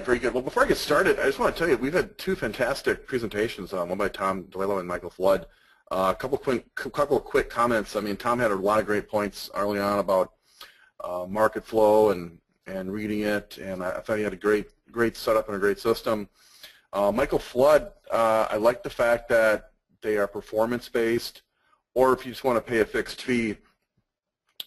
right, very good. Well, before I get started, I just want to tell you we've had two fantastic presentations, one by Tom Duello and Michael Flood. A couple of quick comments. I mean, Tom had a lot of great points early on about market flow and reading it, and I thought he had a great setup and a great system. Michael Flood, I like the fact that they are performance-based, or if you just want to pay a fixed fee,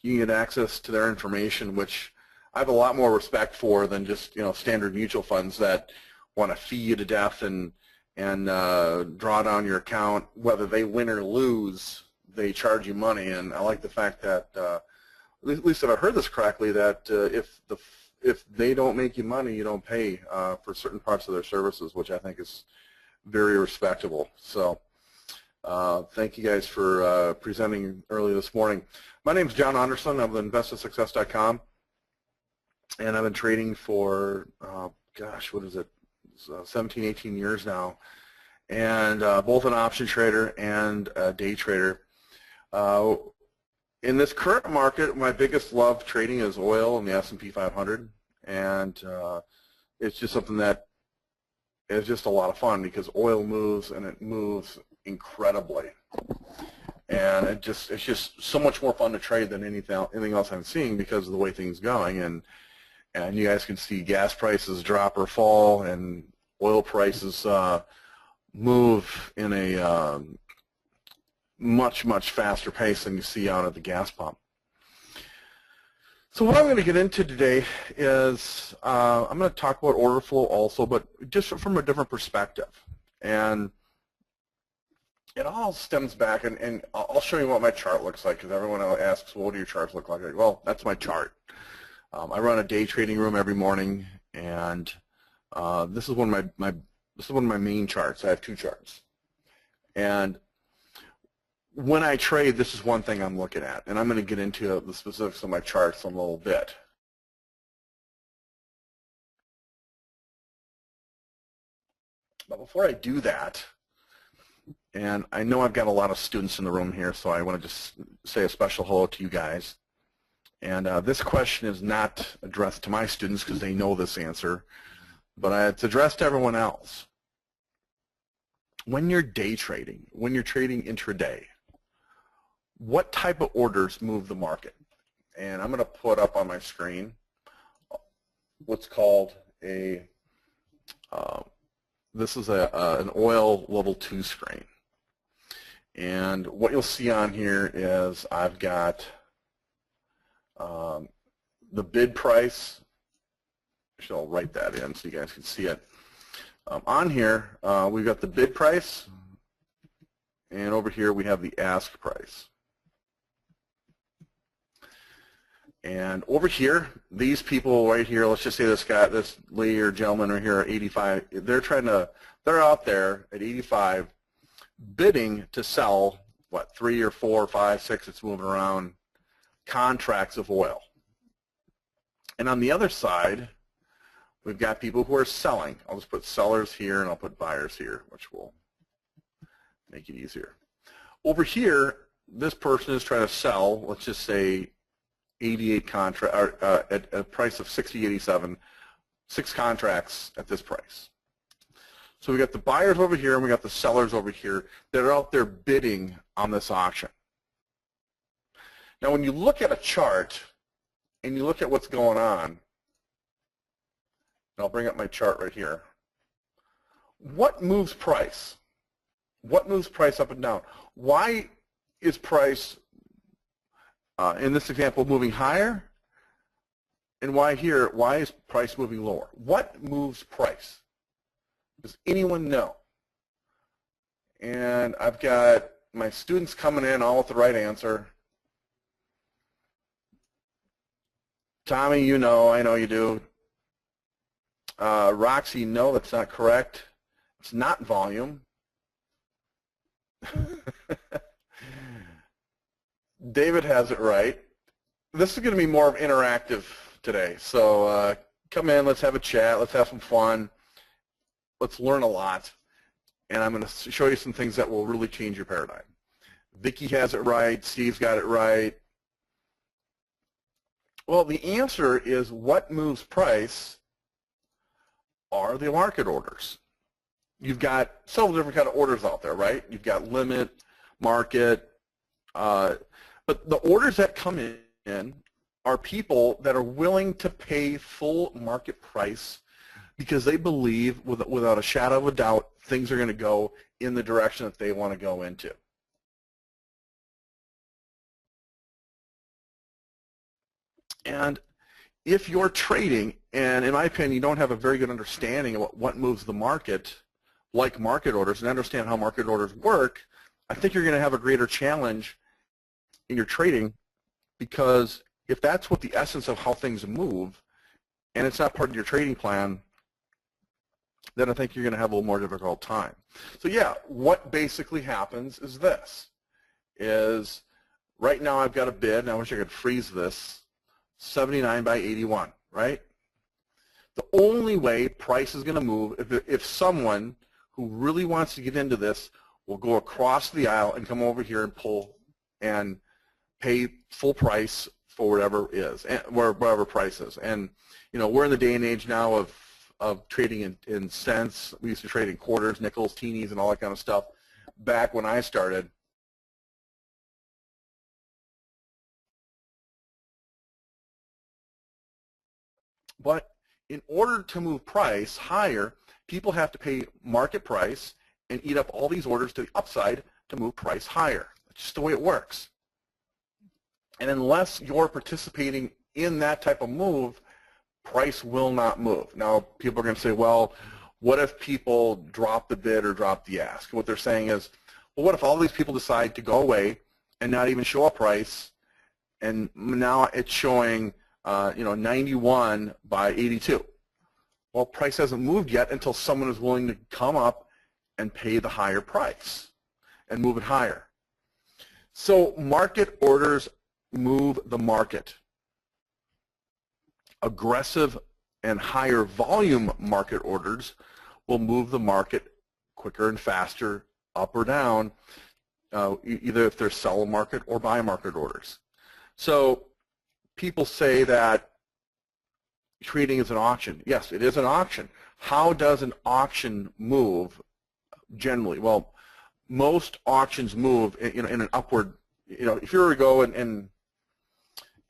you get access to their information, which I have a lot more respect for than just standard mutual funds that want to fee you to death and draw down your account. Whether they win or lose, they charge you money, and I like the fact that at least if I heard this correctly, that if they don't make you money, you don't pay for certain parts of their services, which I think is very respectable. So thank you guys for presenting early this morning. My name is John Ondercin. I'm with InvestedSuccess.com, and I've been trading for, gosh, what is it, 17, 18 years now, and both an option trader and a day trader. In this current market, my biggest love trading is oil and the S&P 500, and it's just something that is just a lot of fun because oil moves, and it moves incredibly. And it's just so much more fun to trade than anything else I'm seeing because of the way things are going. And you guys can see gas prices drop or fall, and oil prices move in a much faster pace than you see out at the gas pump. So what I'm going to get into today is I'm going to talk about order flow also, but just from a different perspective. And it all stems back, and I'll show you what my chart looks like, because everyone asks, well, what do your charts look like? Well, that's my chart. I run a day trading room every morning, and this is one of my main charts. I have two charts, and when I trade, this is one thing I'm looking at, and I'm going to get into the specifics of my charts in a little bit. But before I do that, and I know I've got a lot of students in the room here, so I want to just say a special hello to you guys. And this question is not addressed to my students because they know this answer, but it's addressed to everyone else. When you're day trading, when you're trading intraday, what type of orders move the market? And I'm going to put up on my screen what's called a, this is an oil level 2 screen. And what you'll see on here is I've got the bid price. Actually, I'll write that in so you guys can see it. On here, we've got the bid price, and over here we have the ask price. And over here, these people right here, let's just say this lady or gentleman right here are 85. They're out there at 85 bidding to sell, what, 3 or 4 or 5, 6, it's moving around, contracts of oil. And on the other side, we've got people who are selling. I'll just put sellers here, and I'll put buyers here, which will make it easier. Over here, this person is trying to sell, let's just say, 88 contract at a price of 60.87, 6 contracts at this price. So we got the buyers over here, and we got the sellers over here that are out there bidding on this auction. Now, when you look at a chart and you look at what's going on, and I'll bring up my chart right here. What moves price? What moves price up and down? Why is price, in this example, moving higher? And why is price moving lower? What moves price? Does anyone know? And I've got my students coming in all with the right answer. Tommy, you know, I know you do. Roxy, no, that's not correct. It's not volume. David has it right. This is going to be more of interactive today. So come in, let's have a chat, let's have some fun. Let's learn a lot. And I'm going to show you some things that will really change your paradigm. Vicki has it right. Steve's got it right. Well, the answer is what moves price are the market orders. You've got several different kind of orders out there, right? You've got limit, market, but the orders that come in are people that are willing to pay full market price because they believe without a shadow of a doubt things are going to go in the direction that they want to go into. And if you're trading, and in my opinion, you don't have a very good understanding of what moves the market, like market orders, and understand how market orders work, I think you're going to have a greater challenge in your trading, because if that's what the essence of how things move, and it's not part of your trading plan, then I think you're going to have a little more difficult time. So yeah, what basically happens is this, is right now I've got a bid, and I wish I could freeze this, 79 by 81, right? The only way price is going to move if someone who really wants to get into this will go across the aisle and come over here and pull and pay full price for whatever is, whatever price is. And you know, we're in the day and age now of trading in cents. We used to trade in quarters, nickels, teenies, and all that kind of stuff back when I started. But in order to move price higher, people have to pay market price and eat up all these orders to the upside to move price higher. That's just the way it works. And unless you're participating in that type of move, price will not move. Now, people are going to say, well, what if people drop the bid or drop the ask? What they're saying is, well, what if all these people decide to go away and not even show a price, and now it's showing 91 by 82. Well, price hasn't moved yet until someone is willing to come up and pay the higher price and move it higher. So market orders move the market. Aggressive and higher volume market orders will move the market quicker and faster, up or down, either if they're sell market or buy market orders. So people say that trading is an auction. Yes, it is an auction. How does an auction move generally? Well, most auctions move in an upward. If you were to go and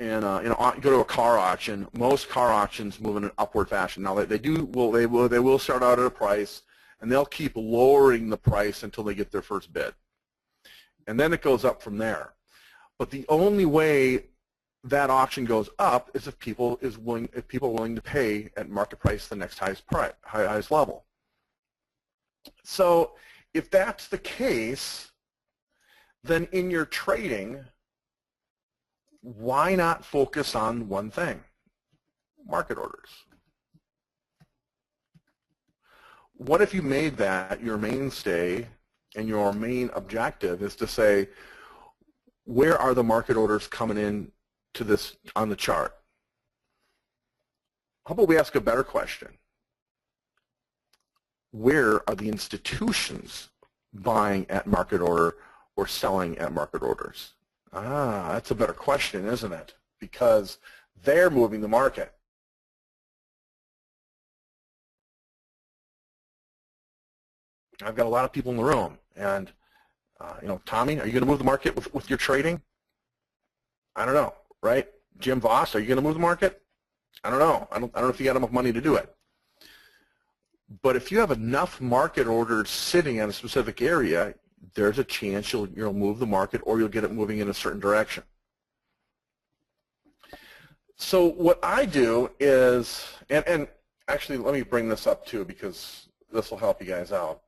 go to a car auction, most car auctions move in an upward fashion. Now they will start out at a price, and they'll keep lowering the price until they get their first bid, and then it goes up from there. But the only way that auction goes up is if people are willing to pay at market price the next highest level. So if that's the case, then in your trading, why not focus on one thing? Market orders. What if you made that your mainstay and your main objective is to say, where are the market orders coming in to this on the chart? How about we ask a better question? Where are the institutions buying at market order or selling at market orders? That's a better question, isn't it? Because they're moving the market. I've got a lot of people in the room, and Tommy, are you going to move the market with your trading? I don't know, right? Jim Voss, are you going to move the market? I don't know. I don't know if you got enough money to do it. But if you have enough market orders sitting in a specific area, there's a chance you'll move the market, or you'll get it moving in a certain direction. So what I do is, and actually let me bring this up too, because this will help you guys out.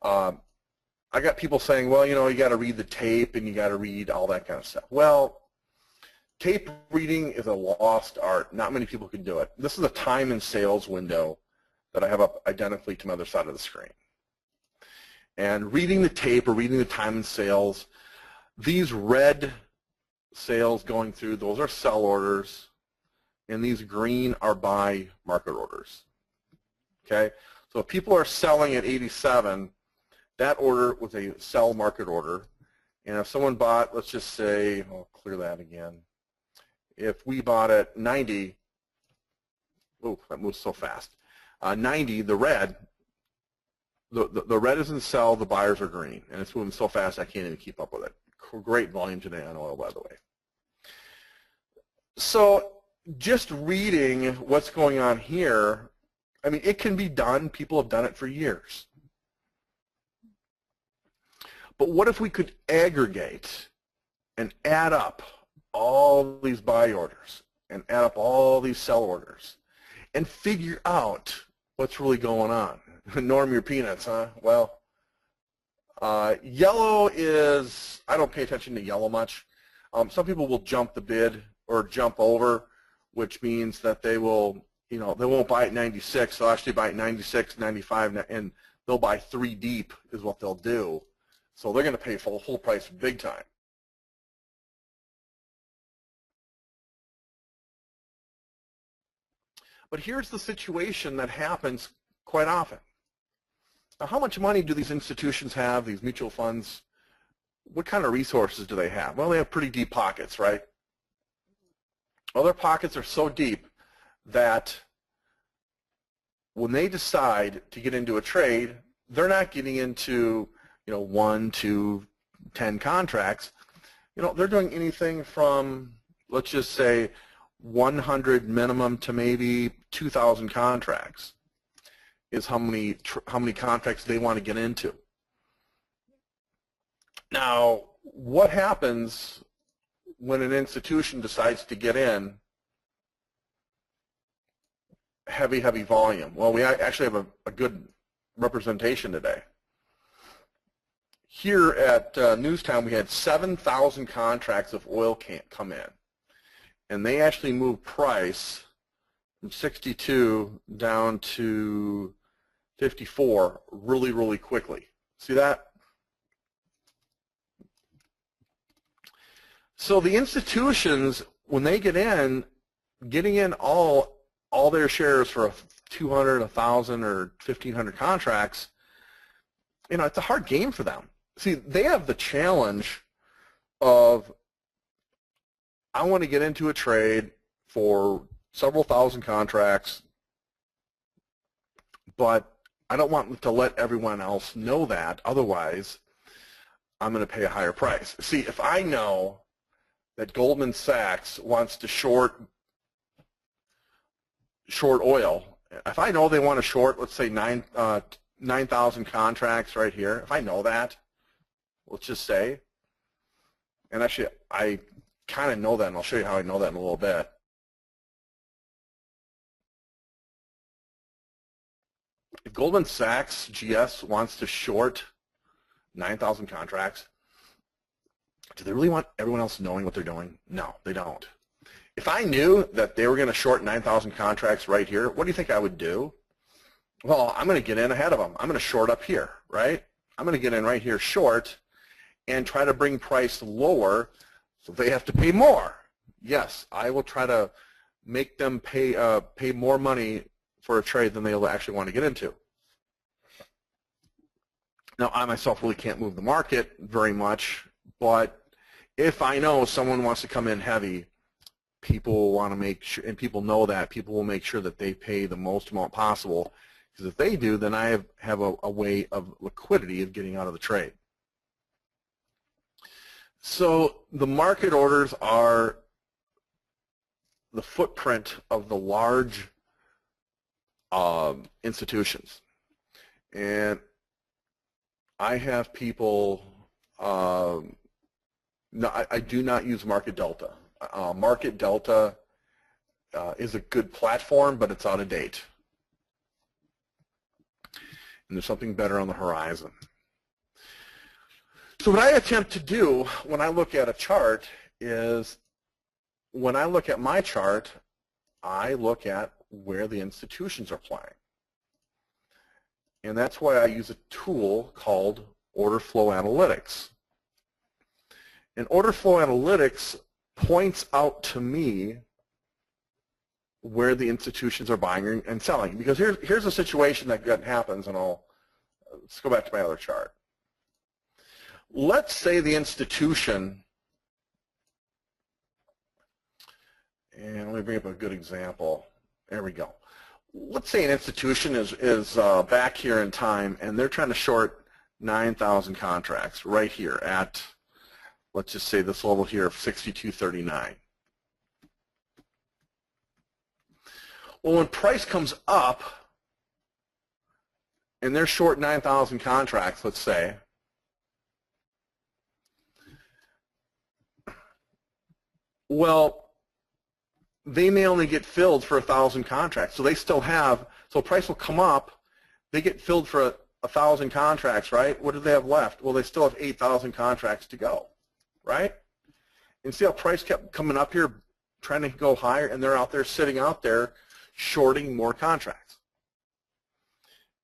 I got people saying, well, you got to read the tape and you got to read all that kind of stuff. Well, tape reading is a lost art. Not many people can do it. This is a time and sales window that I have up identically to my other side of the screen. And reading the tape or reading the time and sales, these red sales going through, those are sell orders, and these green are buy market orders. Okay? So if people are selling at 87, that order was a sell market order. And if someone bought, let's just say, I'll clear that again. If we bought at 90, oh, that moves so fast. 90, the red, the red is in sell, the buyers are green, and it's moving so fast I can't even keep up with it. Great volume today on oil, by the way. So just reading what's going on here, I mean, it can be done. People have done it for years. But what if we could aggregate and add up all these buy orders and add up all these sell orders and figure out what's really going on? Norm your peanuts, huh? Well, yellow is, I don't pay attention to yellow much. Some people will jump the bid or jump over, which means that they will, they won't buy at 96. They'll actually buy at 96, 95, and they'll buy 3 deep is what they'll do. So they're going to pay full price big time. But here's the situation that happens quite often. Now, how much money do these institutions have, these mutual funds? What kind of resources do they have? Well, they have pretty deep pockets, right? Well, their pockets are so deep that when they decide to get into a trade, they're not getting into 1 to 10 contracts. They're doing anything from, let's just say, 100 minimum to maybe 2,000 contracts is how many contracts they want to get into. Now, what happens when an institution decides to get in heavy volume? Well, we actually have a good representation today. Here at Newstown, we had 7,000 contracts of oil come in, and they actually moved price from 62 down to 54 really quickly. See that? So the institutions, when they get in, getting in all their shares for 200, 1,000, or 1,500 contracts, it's a hard game for them. See, they have the challenge of, I want to get into a trade for several thousand contracts, but I don't want to let everyone else know that. Otherwise, I'm going to pay a higher price. See, if I know that Goldman Sachs wants to short oil, if I know they want to short, let's say 9,000 contracts right here, if I know that, let's just say, and actually I kind of know that, and I'll show you how I know that in a little bit. If Goldman Sachs GS wants to short 9,000 contracts, do they really want everyone else knowing what they're doing? No, they don't. If I knew that they were going to short 9,000 contracts right here, what do you think I would do? Well, I'm going to get in ahead of them. I'm going to short up here, right? I'm going to get in right here short and try to bring price lower so they have to pay more. Yes, I will try to make them pay more money for a trade than they'll actually want to get into. Now, I myself really can't move the market very much, but if I know someone wants to come in heavy, people want to make sure, and people know that, people will make sure that they pay the most amount possible, because if they do, then I have a way of liquidity of getting out of the trade. So the market orders are the footprint of the large institutions. And I have people, no, I do not use Market Delta. Market Delta is a good platform, but it's out of date. And there's something better on the horizon. So what I attempt to do when I look at a chart is, when I look at my chart, I look at where the institutions are playing. And that's why I use a tool called Order Flow Analytics. And Order Flow Analytics points out to me where the institutions are buying and selling. Because here's a situation that happens, and let's go back to my other chart. Let's say the institution, and let me bring up a good example. There we go. let's say an institution is back here in time, and they're trying to short 9,000 contracts right here at, let's just say this level here of 62.39. Well, when price comes up, and they're short 9,000 contracts, let's say, well, they may only get filled for 1,000 contracts. So they still have, so price will come up, they get filled for 1,000 contracts, right? What do they have left? Well, they still have 8,000 contracts to go, right? And see how price kept coming up here, trying to go higher, and they're out there sitting out there shorting more contracts.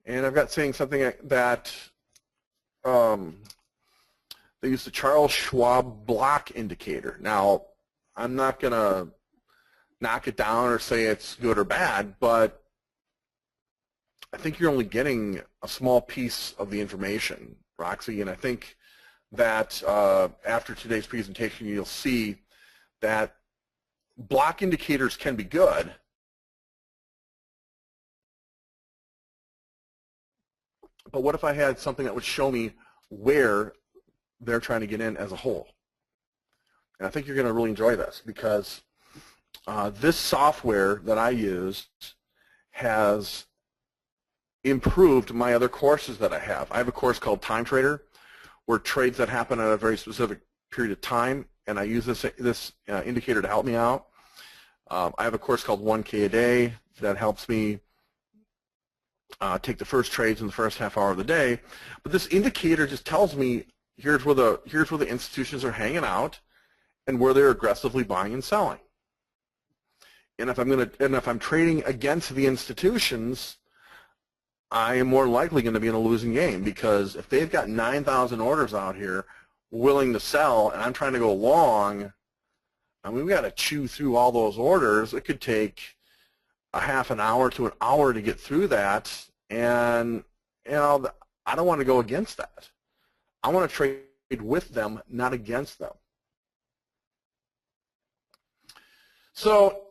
And I've got saying something that they use the Charles Schwab block indicator. Now, I'm not going to knock it down or say it's good or bad, but I think you're only getting a small piece of the information, Roxy, and I think that after today's presentation you'll see that block indicators can be good, but what if I had something that would show me where they're trying to get in as a whole? And I think you're going to really enjoy this, because this software that I use has improved my other courses that I have. I have a course called Time Trader, where trades that happen at a very specific period of time, and I use this indicator to help me out. I have a course called 1K a Day that helps me take the first trades in the first half hour of the day. But this indicator just tells me here's where the institutions are hanging out and where they're aggressively buying and selling. And if I'm trading against the institutions, I am more likely going to be in a losing game, because if they've got 9,000 orders out here willing to sell and I'm trying to go long, I mean, we've got to chew through all those orders. It could take a half an hour to an hour to get through that, and you know, I don't want to go against that. I want to trade with them, not against them. So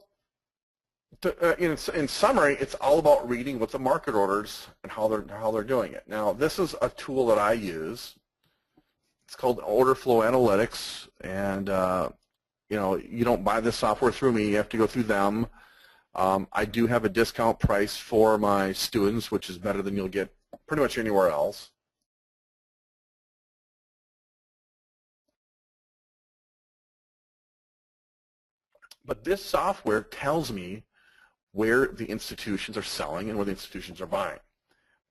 in summary, it's all about reading what the market orders and how they're doing it. Now, this is a tool that I use. It's called Order Flow Analytics, and you know, you don't buy this software through me. You have to go through them. I do have a discount price for my students, which is better than you'll get pretty much anywhere else. But this software tells me where the institutions are selling and where the institutions are buying.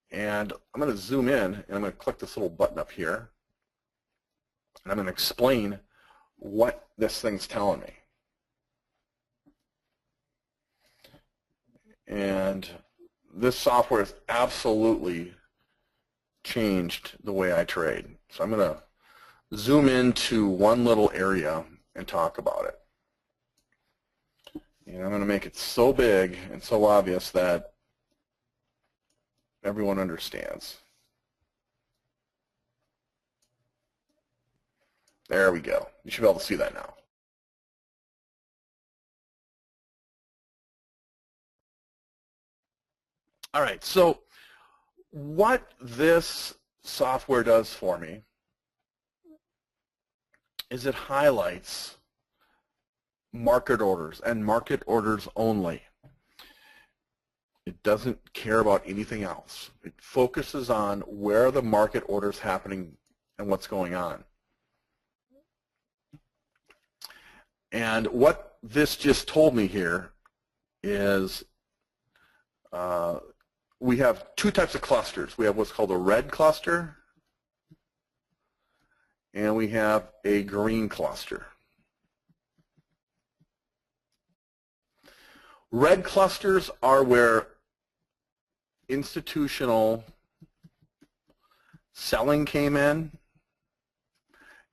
And I'm going to zoom in, and I'm going to click this little button up here, and I'm going to explain what this thing's telling me. And this software has absolutely changed the way I trade. So I'm going to zoom into one little area and talk about it. And I'm going to make it so big and so obvious that everyone understands. There we go. You should be able to see that now. All right, so what this software does for me is it highlights market orders and market orders only. It doesn't care about anything else. It focuses on where the market order is happening and what's going on. And what this just told me here is we have two types of clusters. We have what's called a red cluster, and we have a green cluster. Red clusters are where institutional selling came in,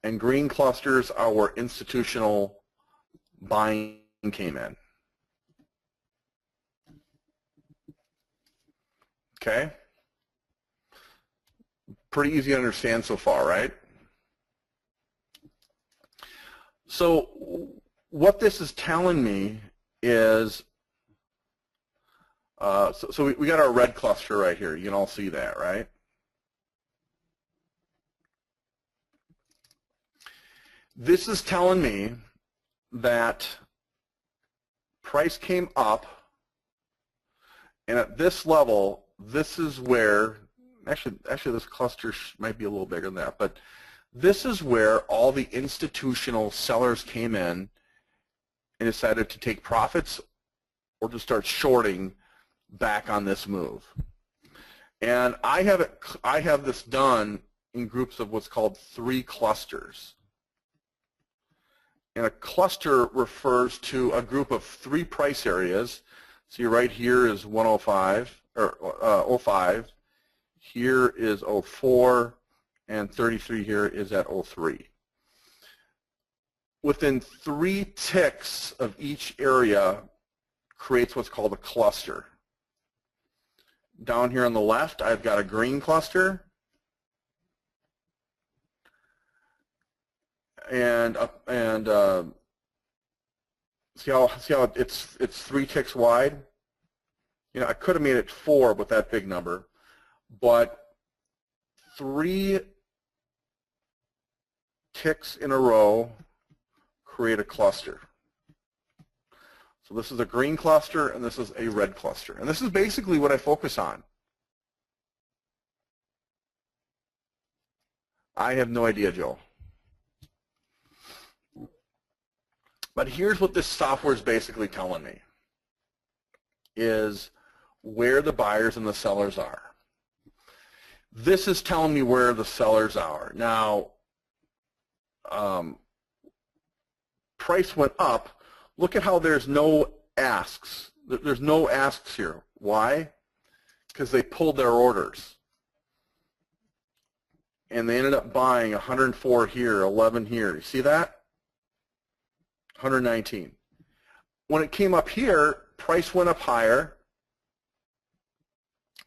and green clusters are where institutional buying came in. Okay? Pretty easy to understand so far, right? So what this is telling me is So we got our red cluster right here. You can all see that, right? This is telling me that price came up, and at this level, this is where, actually this cluster might be a little bigger than that, but this is where all the institutional sellers came in and decided to take profits or to start shorting back on this move. And I have this done in groups of what's called 3 clusters. And a cluster refers to a group of 3 price areas. See, right here is 105 or 05. Here is 04, and 33 here is at 03. Within 3 ticks of each area creates what's called a cluster. Down here on the left, I've got a green cluster. And see how it's 3 ticks wide? You know, I could have made it 4 with that big number, but 3 ticks in a row create a cluster. So this is a green cluster, and this is a red cluster. And this is basically what I focus on. I have no idea, Joe. But here's what this software is basically telling me, is where the buyers and the sellers are. This is telling me where the sellers are. Now, price went up. Look at how there's no asks. There's no asks here. Why? Because they pulled their orders. And they ended up buying 104 here, 11 here. You see that? 119. When it came up here, price went up higher.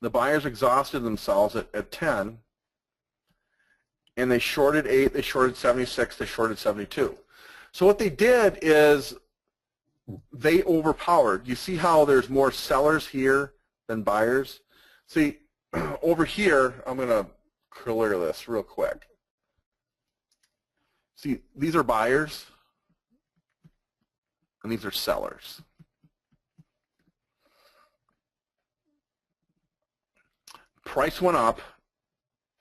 The buyers exhausted themselves at 10. And they shorted 8, they shorted 76, they shorted 72. So what they did is they overpowered. You see how there's more sellers here than buyers? See, over here, I'm going to clear this real quick. See, these are buyers, and these are sellers. Price went up,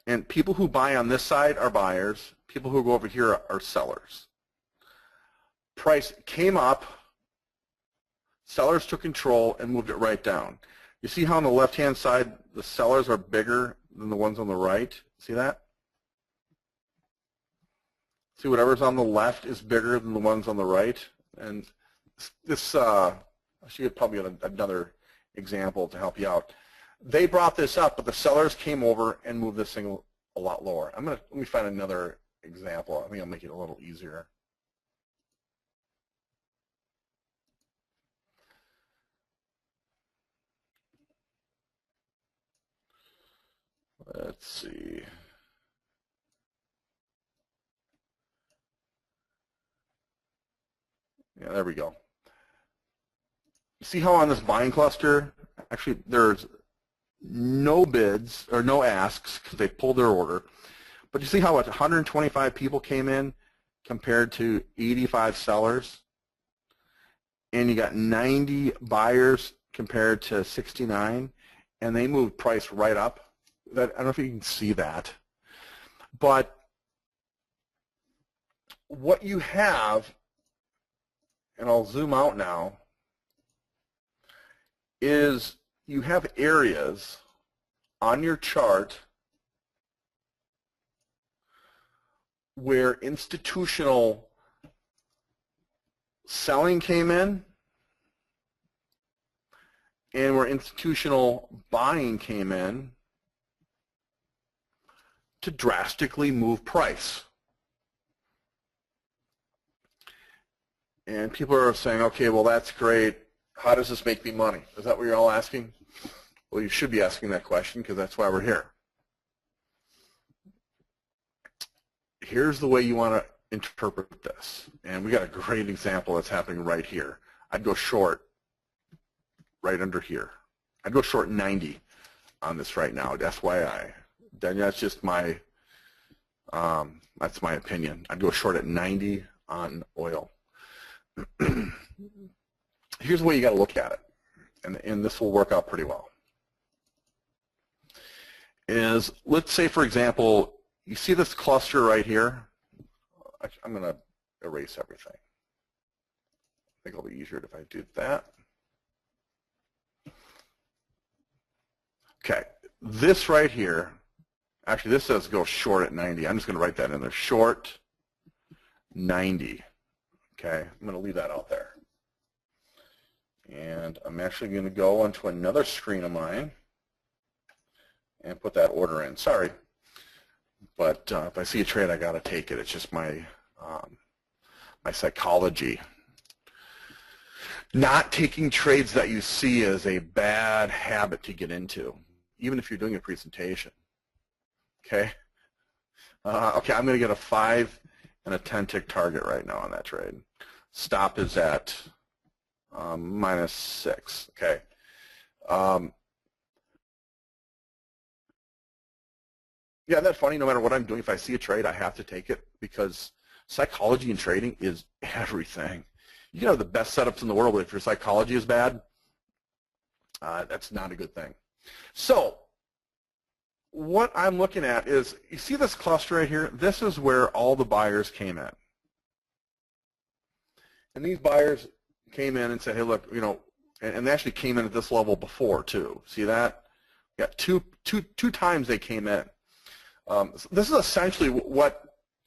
and people who buy on this side are buyers. People who go over here are sellers. Price came up, sellers took control and moved it right down. You see how on the left-hand side the sellers are bigger than the ones on the right? See that? See, whatever's on the left is bigger than the ones on the right. And this, I should probably get another example to help you out. They brought this up, but the sellers came over and moved this thing a lot lower. Let me find another example. I think I'll make it a little easier. Let's see. Yeah, there we go. See how on this buying cluster, actually there's no bids or no asks because they pulled their order. But you see how 125 people came in compared to 85 sellers? And you got 90 buyers compared to 69, and they moved price right up. I don't know if you can see that. But what you have, and I'll zoom out now, is you have areas on your chart where institutional selling came in and where institutional buying came in to drastically move price. And people are saying, okay, well, that's great. How does this make me money? Is that what you're all asking? Well, you should be asking that question because that's why we're here. Here's the way you want to interpret this. And we got a great example that's happening right here. I'd go short right under here. I'd go short 90 on this right now, FYI. Then that's just my that's my opinion. I'd go short at 90 on oil. Here's the way you got to look at it, and this will work out pretty well. Is, let's say, for example, you see this cluster right here. I'm going to erase everything. I think it'll be easier if I do that. Okay, this right here, actually this says go short at 90. I'm just going to write that in there, short 90. Okay, I'm going to leave that out there. And I'm actually going to go onto another screen of mine and put that order in. Sorry, but if I see a trade, I got to take it. It's just my my psychology. Not taking trades that you see is a bad habit to get into, even if you're doing a presentation. Okay. Okay, I'm going to get a 5 and a 10 tick target right now on that trade. Stop is at -6. Okay. Yeah, that's funny. No matter what I'm doing, if I see a trade, I have to take it because psychology in trading is everything. You can have the best setups in the world, but if your psychology is bad, that's not a good thing. So what I'm looking at is, you see this cluster right here? This is where all the buyers came in. And these buyers came in and said, hey, look, you know, and they actually came in at this level before too. See that? Yeah, two times they came in. So this is essentially what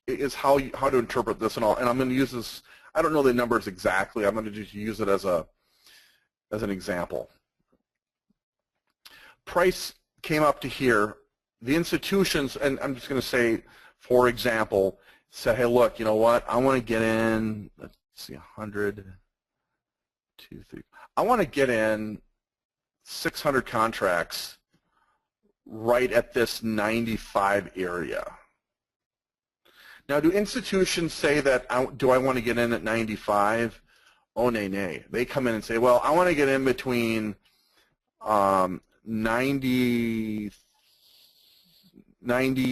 is how to interpret this and all. And I'm going to use this. I don't know the numbers exactly. I'm going to just use it as an example. Price came up to here. The institutions, and I'm just going to say, for example, said, hey, look, you know what? I want to get in, let's see, 100, 2, 3. I want to get in 600 contracts right at this 95 area. Now, do institutions say that, do I want to get in at 95? Oh, nay. They come in and say, well, I want to get in between 90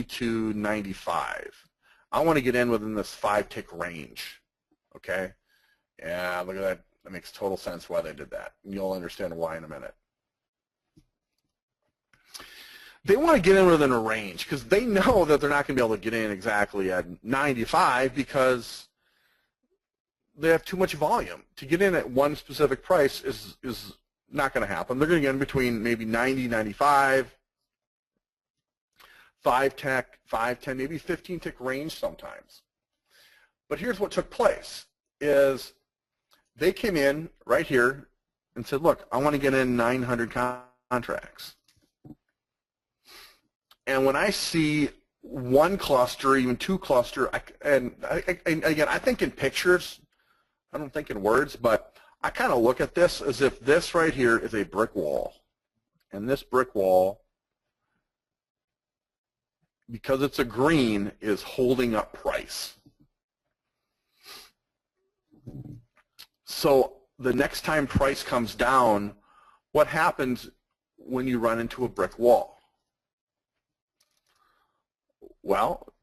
to 95. I want to get in within this 5-tick range, okay? Yeah, look at that. That makes total sense why they did that. And you'll understand why in a minute. They want to get in within a range because they know that they're not going to be able to get in exactly at 95 because they have too much volume. To get in at one specific price is not going to happen. They're going to get in between maybe 90, 95, 5-tick, 5, 10, maybe 15-tick range sometimes. But here's what took place is they came in right here and said, look, I want to get in 900 contracts. And when I see one cluster, even two cluster, and again, I think in pictures, I don't think in words, but I kind of look at this as if this right here is a brick wall. And this brick wall, because it's a green, is holding up price. So the next time price comes down, what happens when you run into a brick wall? Well,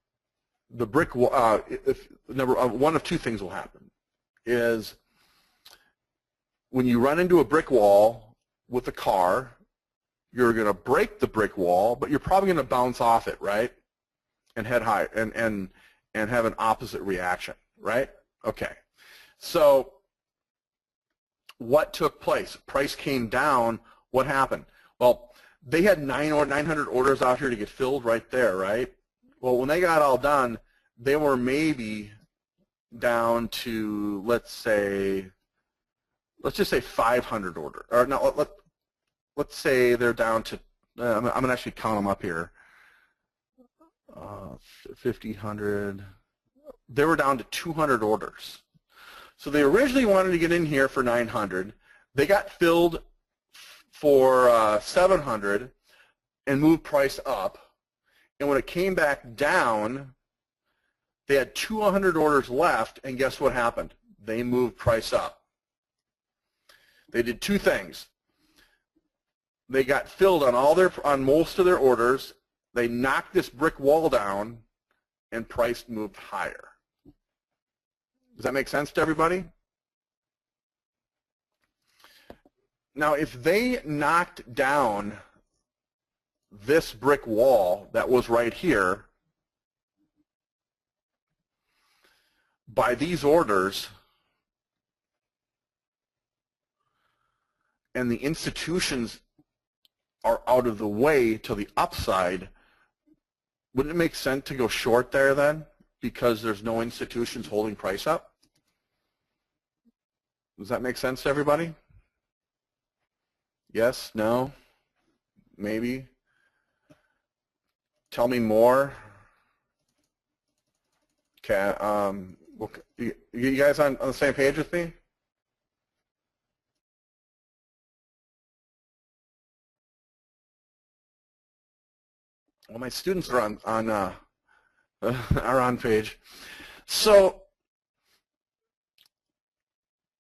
the brick wall, one of two things will happen. Is when you run into a brick wall with a car, you're going to break the brick wall, but you're probably going to bounce off it, right? And head high and have an opposite reaction, right? Okay. So what took place? Price came down. What happened? Well, they had 900 orders out here to get filled right there, right? Well, when they got all done, they were maybe down to, let's just say 500 orders. Or no, let's say they're down to, I'm going to actually count them up here. 50, 100. They were down to 200 orders. So they originally wanted to get in here for 900. They got filled for 700 and moved price up. And when it came back down, they had 200 orders left, and guess what happened? They moved price up. They did two things. they got filled on most of their orders. They knocked this brick wall down, and price moved higher. Does that make sense to everybody? Now, if they knocked down this brick wall that was right here by these orders, and the institutions are out of the way to the upside, wouldn't it make sense to go short there then, because there's no institutions holding price up? Does that make sense to everybody? Yes? No? Maybe? Tell me more. Okay. You guys on the same page with me? Well, my students are on page. So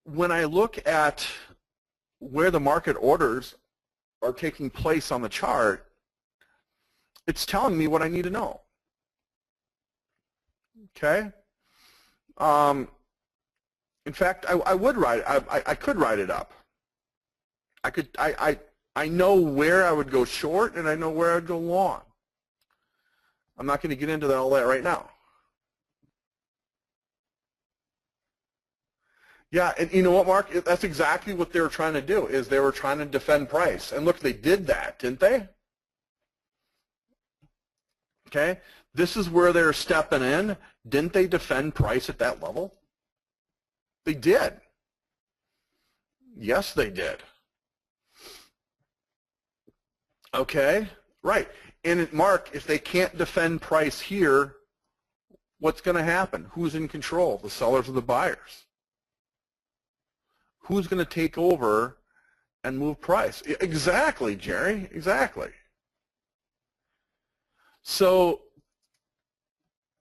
when I look at where the market orders are taking place on the chart, it's telling me what I need to know. Okay. In fact, I would write. I could write it up. I know where I would go short, and I know where I'd go long. I'm not going to get into all that right now. Yeah, and you know what, Mark? That's exactly what they were trying to do, is they were trying to defend price. And look, they did that, didn't they? Okay, this is where they're stepping in. Didn't they defend price at that level? They did. Yes, they did. Okay, right. And Mark, if they can't defend price here, what's going to happen? Who's in control? The sellers or the buyers? Who's going to take over and move price? Exactly, Jerry, exactly. So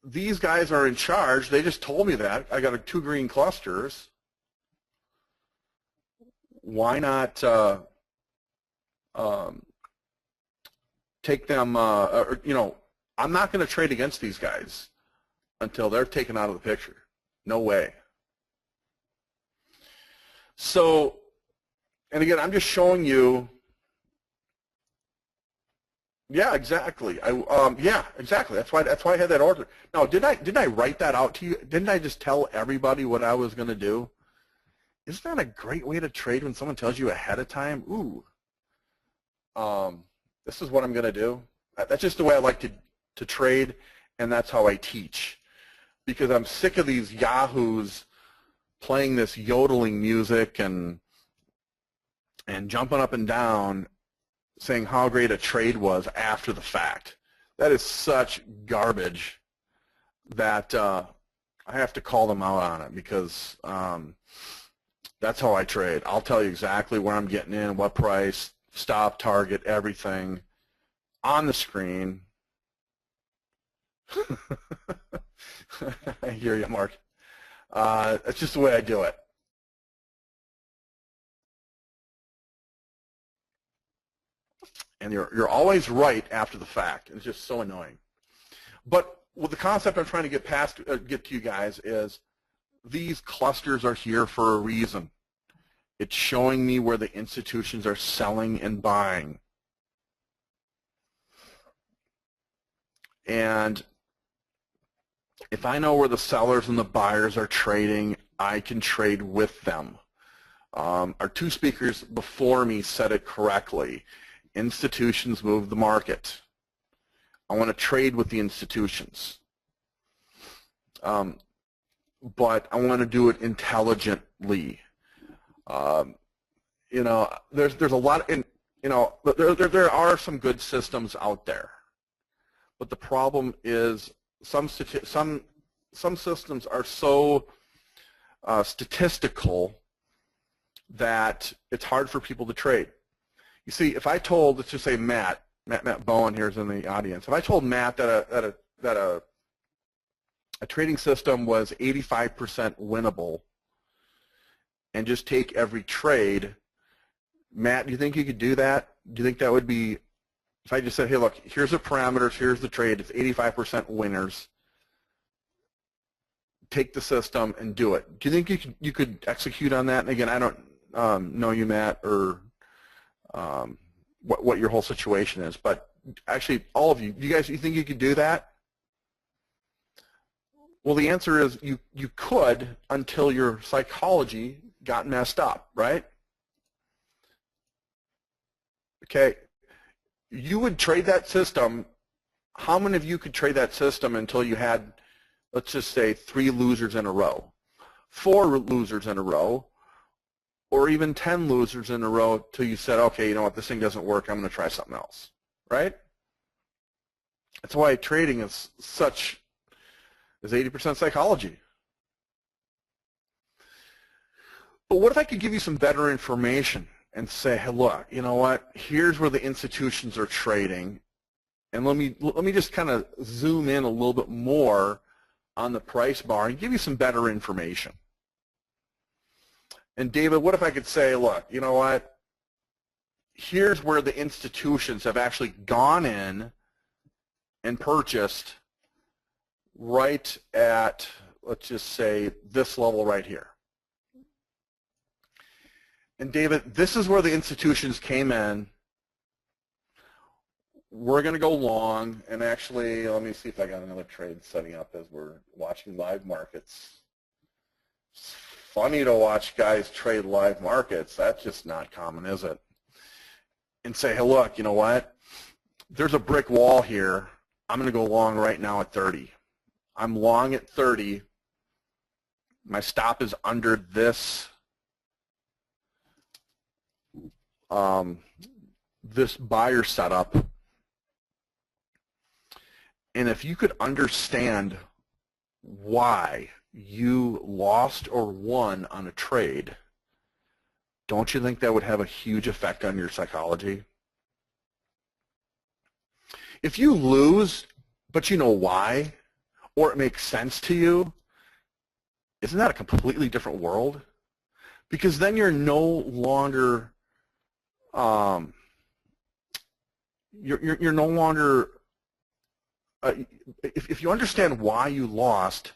these guys are in charge. They just told me that. I got 2 green clusters. Why not take them, you know, I'm not going to trade against these guys until they're taken out of the picture. No way. So, and again, I'm just showing you. Yeah, exactly. Yeah, exactly. That's why I had that order. Now, didn't I write that out to you? Didn't I just tell everybody what I was going to do? Isn't that a great way to trade when someone tells you ahead of time? Ooh. This is what I'm going to do. That's just the way I like to trade, and that's how I teach. Because I'm sick of these yahoos playing this yodeling music and jumping up and down saying how great a trade was after the fact. That is such garbage that I have to call them out on it, because that's how I trade. I'll tell you exactly where I'm getting in, what price, stop, target, everything on the screen. I hear you, Mark. That's just the way I do it. And you're always right after the fact. It's just so annoying. But well, the concept I'm trying to get to you guys is these clusters are here for a reason. It's showing me where the institutions are selling and buying. And if I know where the sellers and the buyers are trading, I can trade with them. Our 2 speakers before me said it correctly. Institutions move the market. I want to trade with the institutions. But I want to do it intelligently. You know, there's a lot, and you know, there are some good systems out there, but the problem is some systems are so statistical that it's hard for people to trade. You see, if I told, let's just say Matt Bowen here is in the audience. If I told Matt that a trading system was 85% winnable and just take every trade, Matt, do you think you could do that? Do you think that would be, if I just said, hey, look, here's the parameters, here's the trade, it's 85% winners, take the system and do it. Do you think you could execute on that? And again, I don't know you, Matt, or what your whole situation is, but actually, all of you, you think you could do that? Well, the answer is you could until your psychology got messed up, right? Okay, you would trade that system. How many of you could trade that system until you had, let's just say, 3 losers in a row, 4 losers in a row, or even 10 losers in a row till you said, okay, you know what, this thing doesn't work, I'm going to try something else, right? That's why trading is 80% psychology. But what if I could give you some better information and say, hey, look, you know what, here's where the institutions are trading, and let me just kind of zoom in a little bit more on the price bar and give you some better information. And David, what if I could say, look, you know what, here's where the institutions have actually gone in and purchased right at, let's just say, this level right here. And David, this is where the institutions came in. We're going to go long, and actually, let me see if I got another trade setting up as we're watching live markets. It's funny to watch guys trade live markets. That's just not common, is it? And say, hey, look, you know what? There's a brick wall here. I'm going to go long right now at 30. I'm long at 30. My stop is under this this buyer setup. And if you could understand why you lost or won on a trade, don't you think that would have a huge effect on your psychology? If you lose, but you know why, or it makes sense to you, isn't that a completely different world? Because then you're no longer, you're no longer, if you understand why you lost,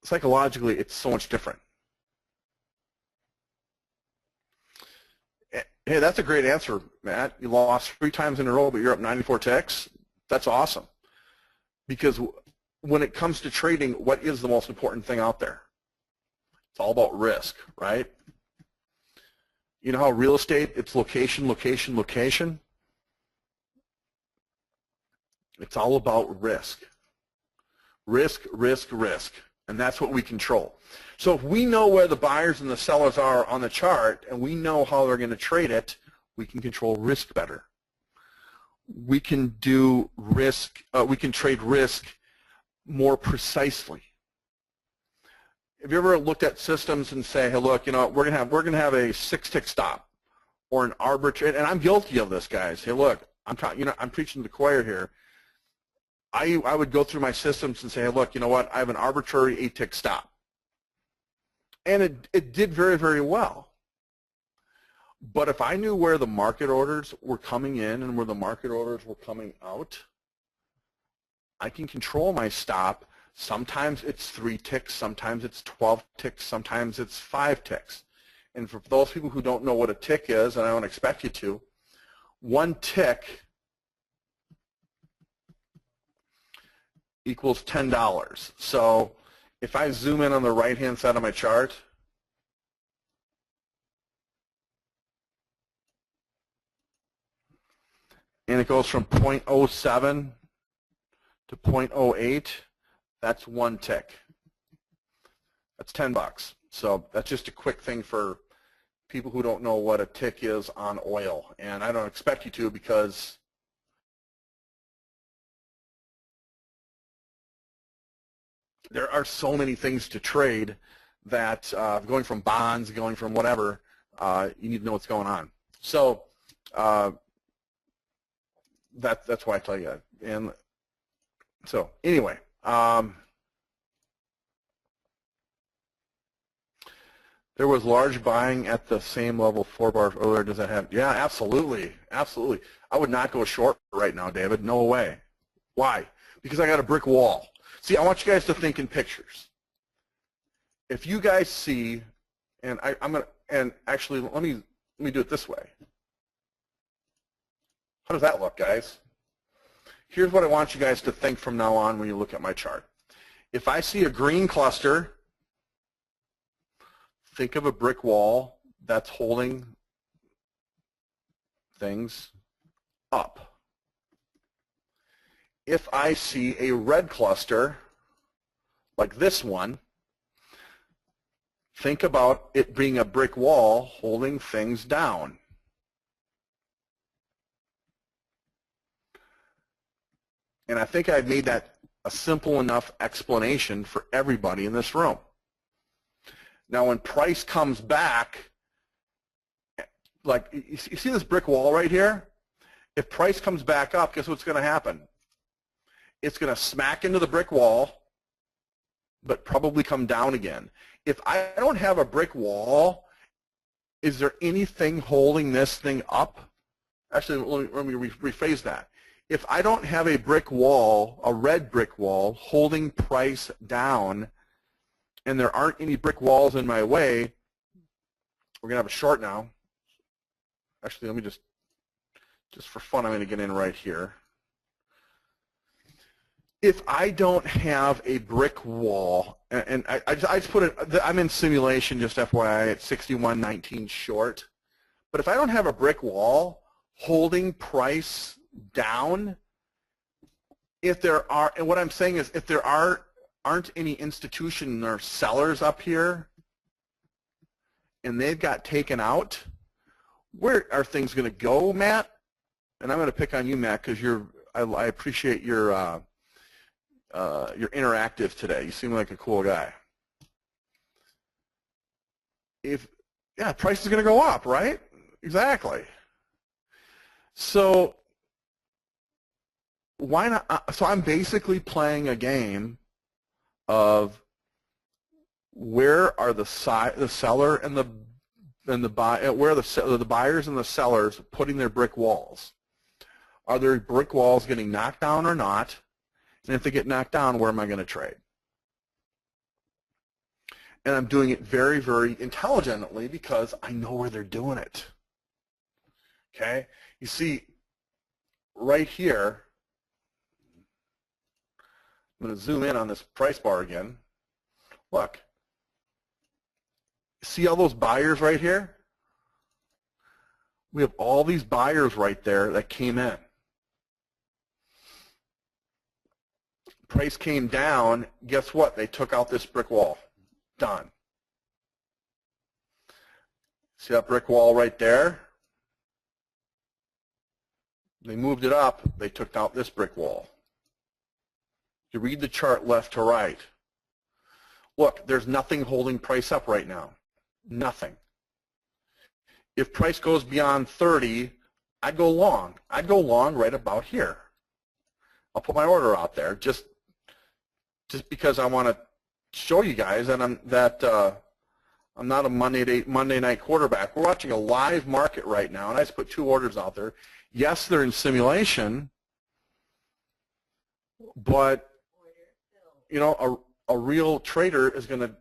psychologically it's so much different. Hey, that's a great answer, Matt. You lost 3 times in a row, but you're up 94 ticks. That's awesome. Because when it comes to trading, what is the most important thing out there? It's all about risk, right? You know how real estate, it's location, location, location? It's all about risk. Risk, risk, risk. And that's what we control. So if we know where the buyers and the sellers are on the chart and we know how they're going to trade it, we can control risk better. We can do risk, we can trade risk more precisely. Have you ever looked at systems and say, hey, look, you know, we're gonna have a 6-tick stop or an arbitrage, and I'm guilty of this, guys. Hey, look, I'm preaching to the choir here. I would go through my systems and say, hey, look, you know what, I have an arbitrary 8-tick stop. And it did very, very well. But if I knew where the market orders were coming in and where the market orders were coming out, I can control my stop. Sometimes it's 3 ticks, sometimes it's 12 ticks, sometimes it's 5 ticks. And for those people who don't know what a tick is, and I don't expect you to, 1 tick equals $10. So if I zoom in on the right-hand side of my chart, and it goes from 0.07 to 0.08, that's 1 tick. That's $10. So that's just a quick thing for people who don't know what a tick is on oil. And I don't expect you to, because there are so many things to trade that going from bonds, going from whatever, you need to know what's going on. So that's why I tell you that. And so anyway, There was large buying at the same level 4 bars earlier. Does that happen? Yeah, absolutely. Absolutely. I would not go short right now, David. No way. Why? Because I got a brick wall. See, I want you guys to think in pictures. If you guys see, and actually let me do it this way. How does that look, guys? Here's what I want you guys to think from now on when you look at my chart. If I see a green cluster, think of a brick wall that's holding things up. If I see a red cluster, like this one, think about it being a brick wall holding things down. And I think I've made that a simple enough explanation for everybody in this room. Now when price comes back, like you see this brick wall right here? If price comes back up, guess what's going to happen? It's going to smack into the brick wall, but probably come down again. If I don't have a brick wall, is there anything holding this thing up? Actually, let me rephrase that. If I don't have a brick wall, a red brick wall, holding price down, and there aren't any brick walls in my way, we're going to have a short now. Actually, let me just for fun, I'm going to get in right here. If I don't have a brick wall, and I just put it, I'm in simulation, just FYI, at 61.19 short. But if I don't have a brick wall holding price down, if there are, and what I'm saying is if there aren't any institution or sellers up here and they've got taken out, where are things going to go, Matt? And I'm going to pick on you, Matt, because I appreciate your interactive today. You seem like a cool guy. Yeah, price is going to go up, right? Exactly. So why not? So I'm basically playing a game of where are the seller and the buyer, where are the buyers and the sellers putting their brick walls? Are their brick walls getting knocked down or not? And if they get knocked down, where am I going to trade? And I'm doing it very, very intelligently because I know where they're doing it. Okay? You see, right here, I'm going to zoom in on this price bar again. Look. See all those buyers right here? We have all these buyers right there that came in. Price came down. Guess what? They took out this brick wall. Done. See that brick wall right there? They moved it up. They took out this brick wall. You read the chart left to right. Look, there's nothing holding price up right now. Nothing. If price goes beyond 30, I'd go long. I'd go long right about here. I'll put my order out there just because I want to show you guys that I'm not a Monday night quarterback. We're watching a live market right now, and I just put 2 orders out there. Yes, they're in simulation, but you know, a real trader is going to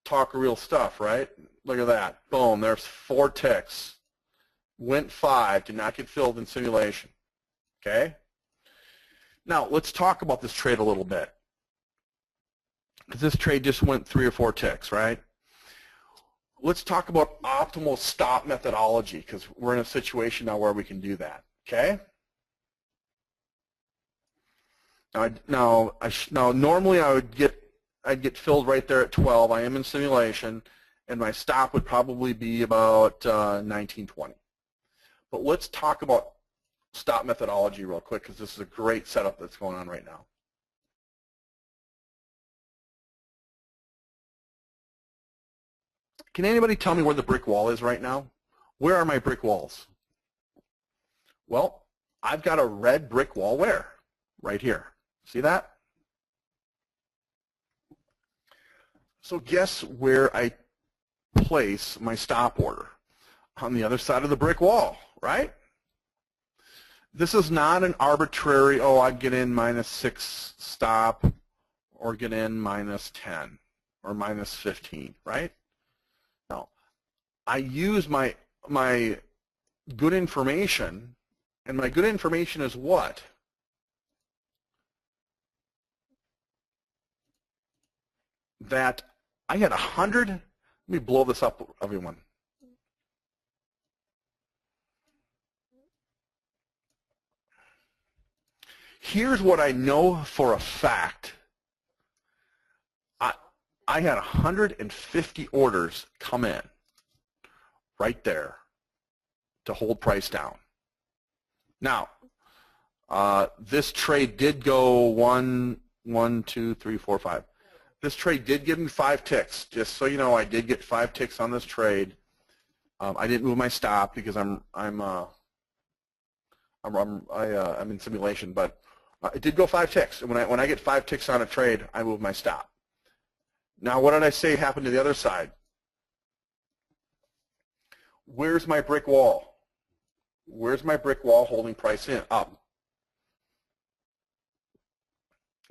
talk real stuff, right? Look at that. Boom, there's 4 ticks. Went 5, did not get filled in simulation. Okay? Now, let's talk about this trade a little bit. Because this trade just went 3 or 4 ticks, right? Let's talk about optimal stop methodology, because we're in a situation now where we can do that. Okay? Now normally I'd get filled right there at 12. I am in simulation, and my stop would probably be about 19.20. But let's talk about stop methodology real quick, because this is a great setup that's going on right now. Can anybody tell me where the brick wall is right now? Where are my brick walls? Well, I've got a red brick wall where? Right here. See that? So guess where place my stop order? On the other side of the brick wall, right? This is not an arbitrary, oh, I get in -6 stop or get in -10 or -15, right? No. I use my good information, and my good information is what? That I had 100, let me blow this up, everyone. Here's what I know for a fact. I had 150 orders come in right there to hold price down. Now, this trade did go 1, 2, 3, 4, 5. This trade did give me 5 ticks. Just so you know, I did get 5 ticks on this trade. I didn't move my stop because I'm in simulation, but it did go 5 ticks. And when I get 5 ticks on a trade, I move my stop. Now, what did I say happened to the other side? Where's my brick wall? Where's my brick wall holding price in up?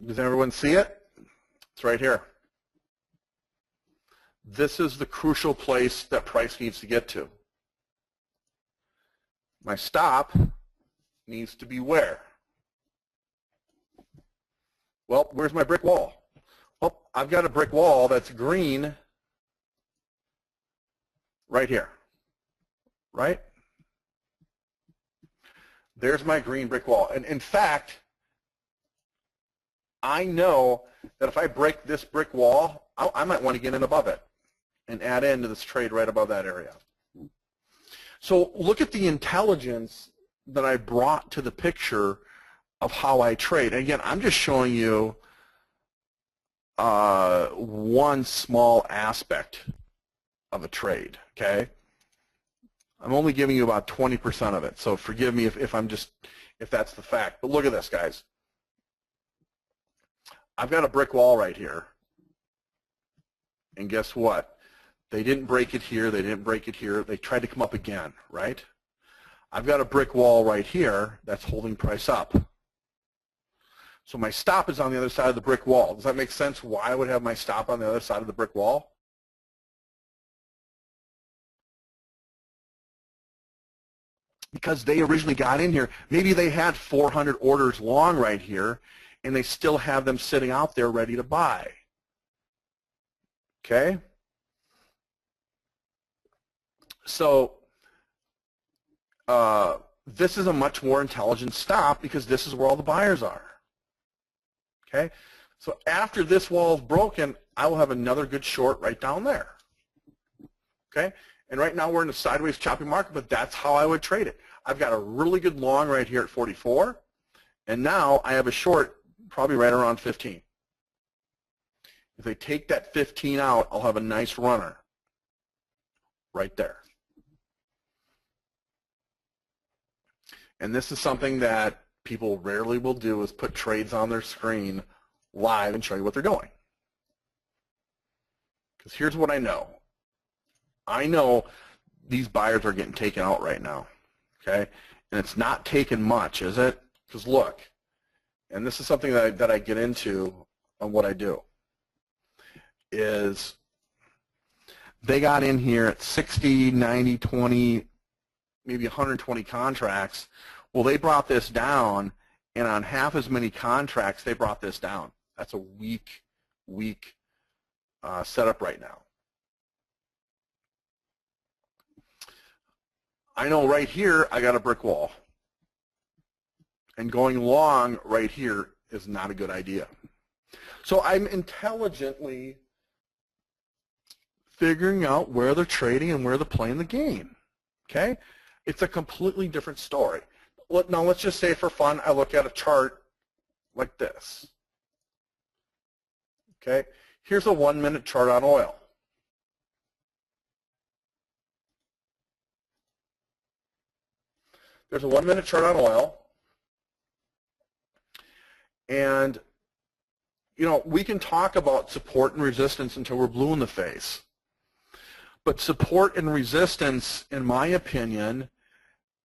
Does everyone see it? It's right here. This is the crucial place that price needs to get to. My stop needs to be where? Well, where's my brick wall? Well, I've got a brick wall that's green right here, right? There's my green brick wall. And in fact, I know that if I break this brick wall, I might want to get in above it and add into this trade right above that area. So look at the intelligence that I brought to the picture of how I trade. And again, I'm just showing you one small aspect of a trade, okay? I'm only giving you about 20% of it, so forgive me if that's the fact. But look at this, guys. I've got a brick wall right here, and guess what? They didn't break it here, they didn't break it here, they tried to come up again, right? I've got a brick wall right here that's holding price up. So my stop is on the other side of the brick wall. Does that make sense why I would have my stop on the other side of the brick wall? Because they originally got in here. Maybe they had 400 orders long right here, and they still have them sitting out there ready to buy. Okay? So this is a much more intelligent stop because this is where all the buyers are. Okay? So after this wall is broken, I will have another good short right down there. Okay? And right now we're in a sideways choppy market, but that's how I would trade it. I've got a really good long right here at 44, and now I have a short probably right around 15. If they take that 15 out, I'll have a nice runner right there. And this is something that people rarely will do, is put trades on their screen live and show you what they're doing. Because here's what I know. I know these buyers are getting taken out right now, okay? And it's not taking much, is it? Because look, and this is something that I get into on what I do, is they got in here at 60, 90, 20, maybe 120 contracts. Well, they brought this down, and on half as many contracts, they brought this down. That's a weak setup right now. I know right here I got a brick wall, and going long right here is not a good idea. So I'm intelligently figuring out where they're trading and where they're playing the game. Okay? It's a completely different story. Now let's just say for fun I look at a chart like this. Okay? Here's a 1-minute chart on oil. There's a 1-minute chart on oil, and you know, we can talk about support and resistance until we're blue in the face. But support and resistance, in my opinion,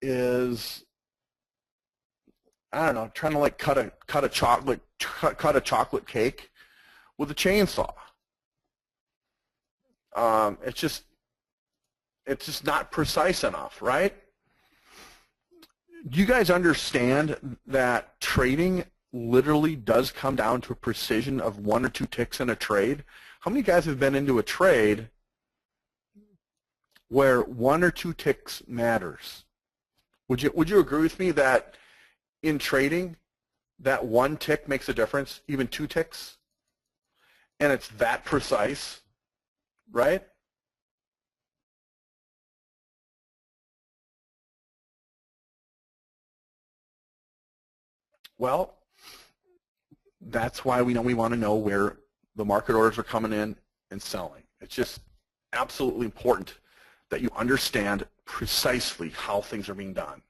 is, I don't know, trying to like cut a chocolate cake with a chainsaw. It's just not precise enough, right? Do you guys understand that trading literally does come down to a precision of 1 or 2 ticks in a trade? How many guys have been into a trade where 1 or 2 ticks matters? Would you agree with me that in trading, that 1 tick makes a difference, even 2 ticks? And it's that precise, right? Well, that's why we want to know where the market orders are coming in and selling. It's just absolutely important that you understand precisely how things are being done.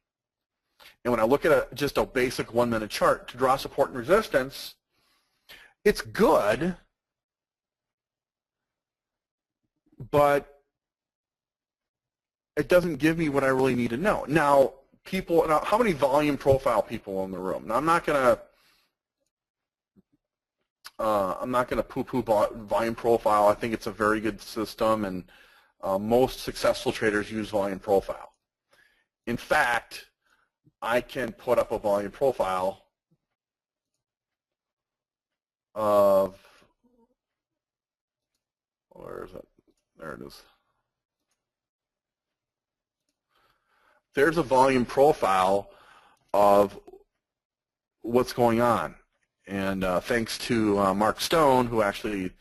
And when I look at just a basic 1-minute chart to draw support and resistance, it's good, but it doesn't give me what I really need to know. Now, how many volume profile people in the room? Now, I'm not gonna poo-poo volume profile. I think it's a very good system, and most successful traders use volume profile. In fact, I can put up a volume profile of, where is it? There it is. There's a volume profile of what's going on. And thanks to Mark Stone, who actually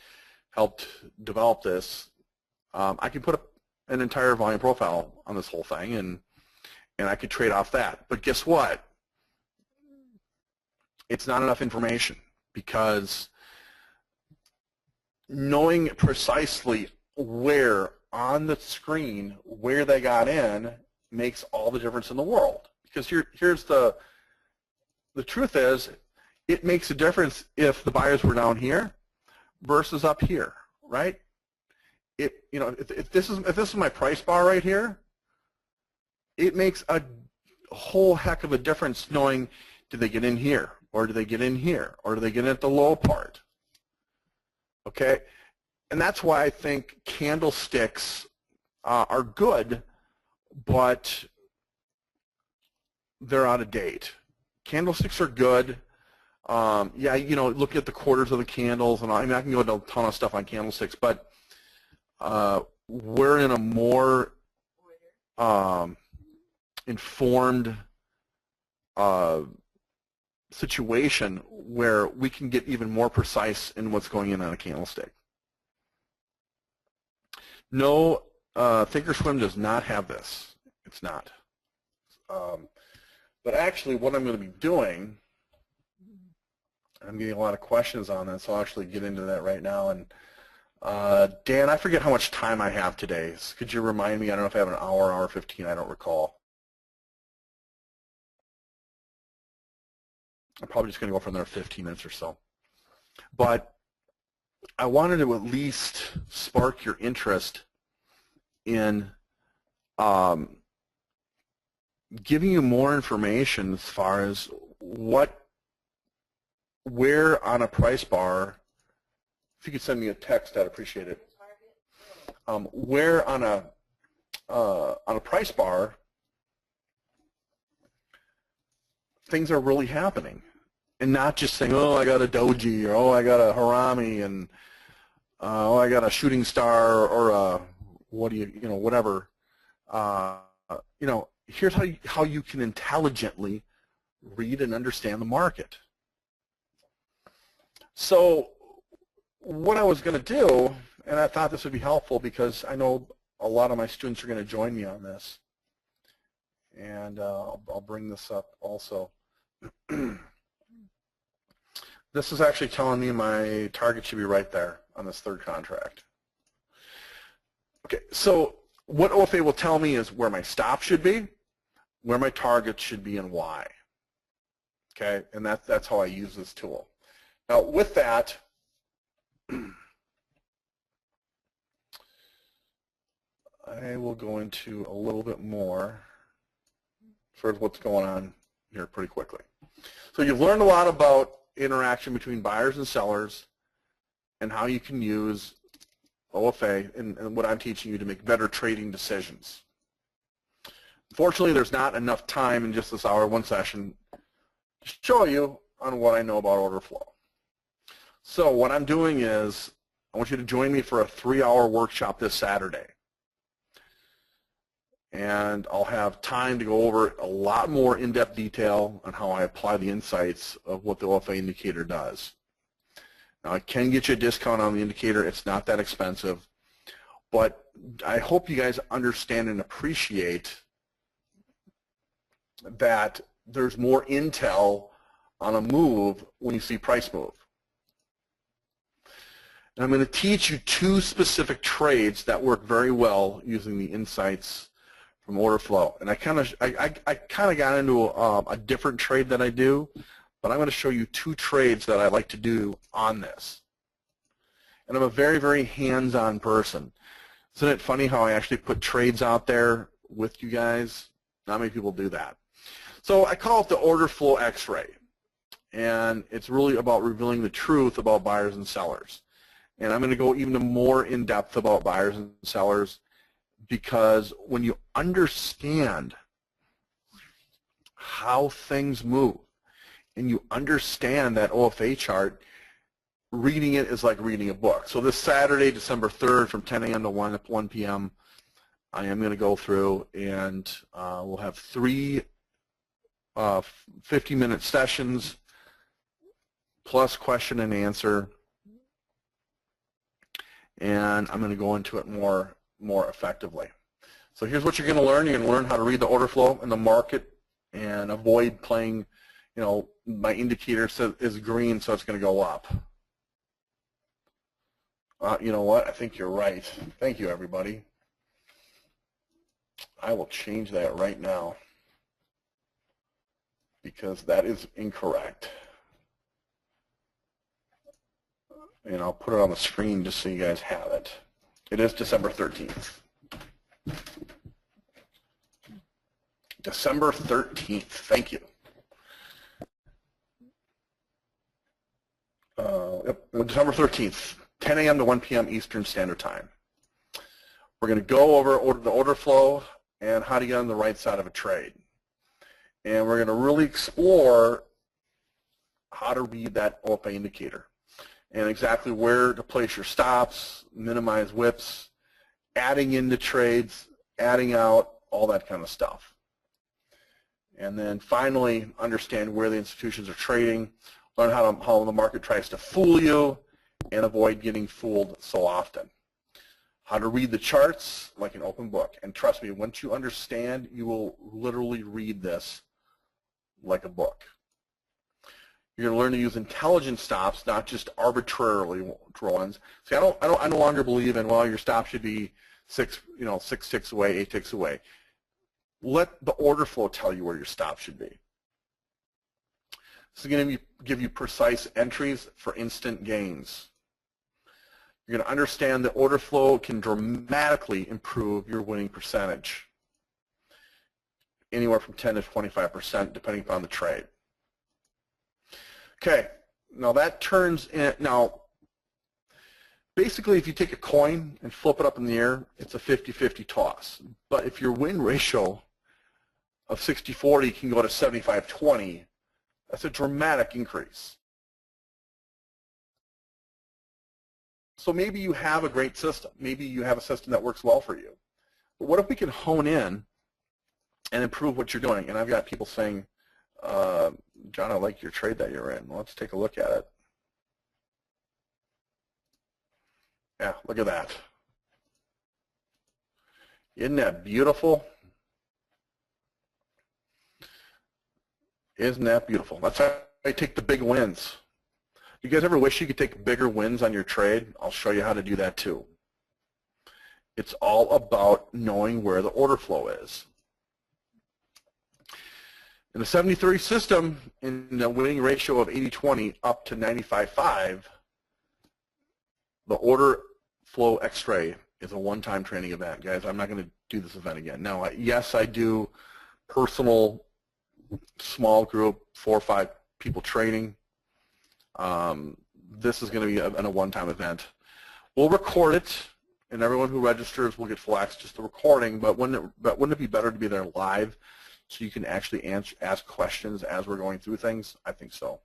helped develop this, I can put up an entire volume profile on this whole thing, and I could trade off that. But guess what? It's not enough information, because knowing precisely where on the screen where they got in makes all the difference in the world. Because here's the truth is, it makes a difference if the buyers were down here versus up here, right? If this is my price bar right here, it makes a whole heck of a difference knowing, did they get in here, or do they get in here, or do they get in at the low part? Okay, and that's why I think candlesticks are good, but they're out of date. Candlesticks are good. Yeah, look at the quarters of the candles, and I can go into a ton of stuff on candlesticks, but we're in a more informed situation where we can get even more precise in what's going in on a candlestick. No, Thinkorswim does not have this. It's not. But actually, what I'm going to be doing, I'm getting a lot of questions on that, so I'll actually get into that right now. And Dan, I forget how much time I have today. So could you remind me? I don't know if I have an hour 15. I don't recall. I'm probably just going to go from there 15 minutes or so. But I wanted to at least spark your interest in giving you more information as far as where on a price bar. If you could send me a text, I'd appreciate it. Where on a price bar things are really happening, and not just saying, oh, I got a doji, or oh, I got a harami, and oh, I got a shooting star, or a whatever. Here's how you can intelligently read and understand the market. So what I was going to do, and I thought this would be helpful because I know a lot of my students are going to join me on this, and I'll bring this up also. This is actually telling me my target should be right there on this third contract. Okay, so what OFA will tell me is where my stop should be, where my target should be, and why. Okay, and that's how I use this tool. Now with that, I will go into a little bit more for what's going on here pretty quickly. So you've learned a lot about interaction between buyers and sellers and how you can use OFA and what I'm teaching you to make better trading decisions. Unfortunately, there's not enough time in just this hour, one session, to show you on what I know about order flow. So what I'm doing is I want you to join me for a 3-hour workshop this Saturday. And I'll have time to go over a lot more in-depth detail on how I apply the insights of what the OFA indicator does. Now, I can get you a discount on the indicator. It's not that expensive. But I hope you guys understand and appreciate that there's more intel on a move when you see price move. And I'm going to teach you 2 specific trades that work very well using the insights from order flow. And I kind of got into a different trade that I do, but I'm going to show you 2 trades that I like to do on this. And I'm a very, very hands-on person. Isn't it funny how I actually put trades out there with you guys? Not many people do that. So I call it the order flow X-ray. And it's really about revealing the truth about buyers and sellers. And I'm going to go even more in depth about buyers and sellers, because when you understand how things move and you understand that OFA chart, reading it is like reading a book. So this Saturday, December 3rd, from 10 a.m. to 1 p.m., I am going to go through and we'll have 3 50-minute sessions plus question and answer. And I'm going to go into it more effectively. So here's what you're going to learn. You're going to learn how to read the order flow in the market and avoid playing, my indicator is green, so it's going to go up. You know what? I think you're right. Thank you, everybody. I will change that right now because that is incorrect. And I'll put it on the screen just so you guys have it. It is December 13th. December 13th. Thank you. December 13th, 10 a.m. to 1 p.m. Eastern Standard Time. We're going to go over the order flow and how to get on the right side of a trade. And we're going to really explore how to read that OFA indicator and exactly where to place your stops, minimize whips, adding into trades, adding out, all that kind of stuff. And then finally, understand where the institutions are trading, learn how the market tries to fool you, and avoid getting fooled so often. How to read the charts like an open book. And trust me, once you understand, you will literally read this like a book. You're going to learn to use intelligent stops, not just arbitrarily ones. See, I no longer believe in, well, your stop should be 6 ticks away, 8 ticks away. Let the order flow tell you where your stop should be. This is going to give you precise entries for instant gains. You're going to understand that order flow can dramatically improve your winning percentage, anywhere from 10 to 25%, depending upon the trade. Okay, now that turns in. Now, basically, if you take a coin and flip it up in the air, it's a 50-50 toss. But if your win ratio of 60-40 can go to 75-20, that's a dramatic increase. So maybe you have a great system. Maybe you have a system that works well for you. But what if we can hone in and improve what you're doing? And I've got people saying, John, I like your trade that you're in. Well, let's take a look at it. Yeah, look at that. Isn't that beautiful? Isn't that beautiful? That's how I take the big wins. You guys ever wish you could take bigger wins on your trade? I'll show you how to do that too. It's all about knowing where the order flow is. In the 70-30 system, in a winning ratio of 80-20 up to 95-5, the order flow X-ray is a one-time training event. Guys, I'm not going to do this event again. Now, yes, I do personal, small group, 4 or 5 people training. This is going to be a one-time event. We'll record it, and everyone who registers will get full access to the recording, but wouldn't it be better to be there live so you can actually ask questions as we're going through things? I think so.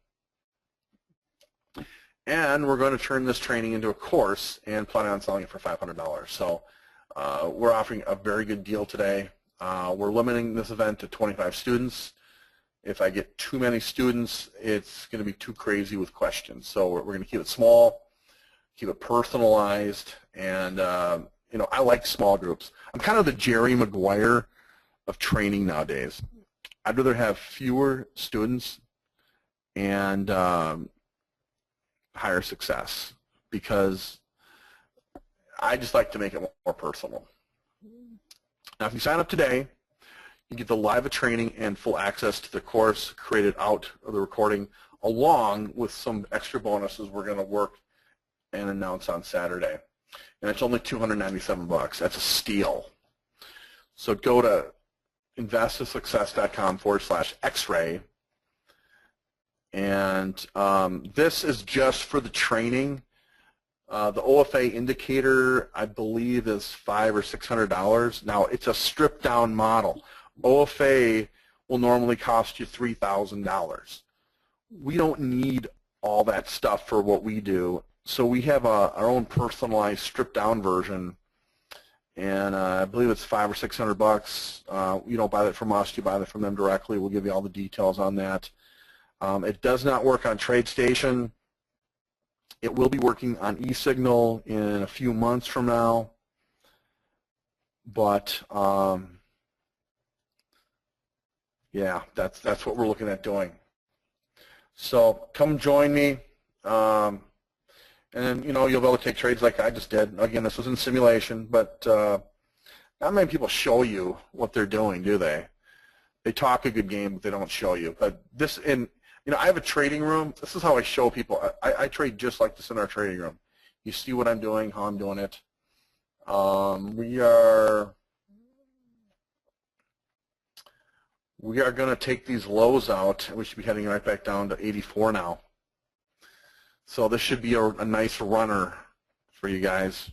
And we're going to turn this training into a course and plan on selling it for $500. So we're offering a very good deal today. We're limiting this event to 25 students. If I get too many students, it's going to be too crazy with questions. So we're going to keep it small, keep it personalized, and you know, I like small groups. I'm kind of the Jerry Maguire of training nowadays. I'd rather have fewer students and higher success, because I just like to make it more personal. Now, if you sign up today, you get the live training and full access to the course created out of the recording, along with some extra bonuses we're going to work and announce on Saturday. And it's only $297. That's a steal. So go to investosuccess.com/X-ray. And this is just for the training. The OFA indicator, I believe, is $500 or $600. Now, it's a stripped-down model. OFA will normally cost you $3,000. We don't need all that stuff for what we do, so we have our own personalized stripped-down version, and I believe it's $500 or $600. You don't buy that from us; you buy that from them directly. We'll give you all the details on that. It does not work on TradeStation. It will be working on eSignal in a few months from now, but yeah, that's what we're looking at doing. So come join me, and you know, you'll be able to take trades like I just did. Again, this was in simulation, but not many people show you what they're doing, do they? They talk a good game, but they don't show you. But this, you know, I have a trading room. This is how I show people. I trade just like this in our trading room. You see what I'm doing, how I'm doing it. We are going to take these lows out, and we should be heading right back down to 84 now. So this should be a nice runner for you guys.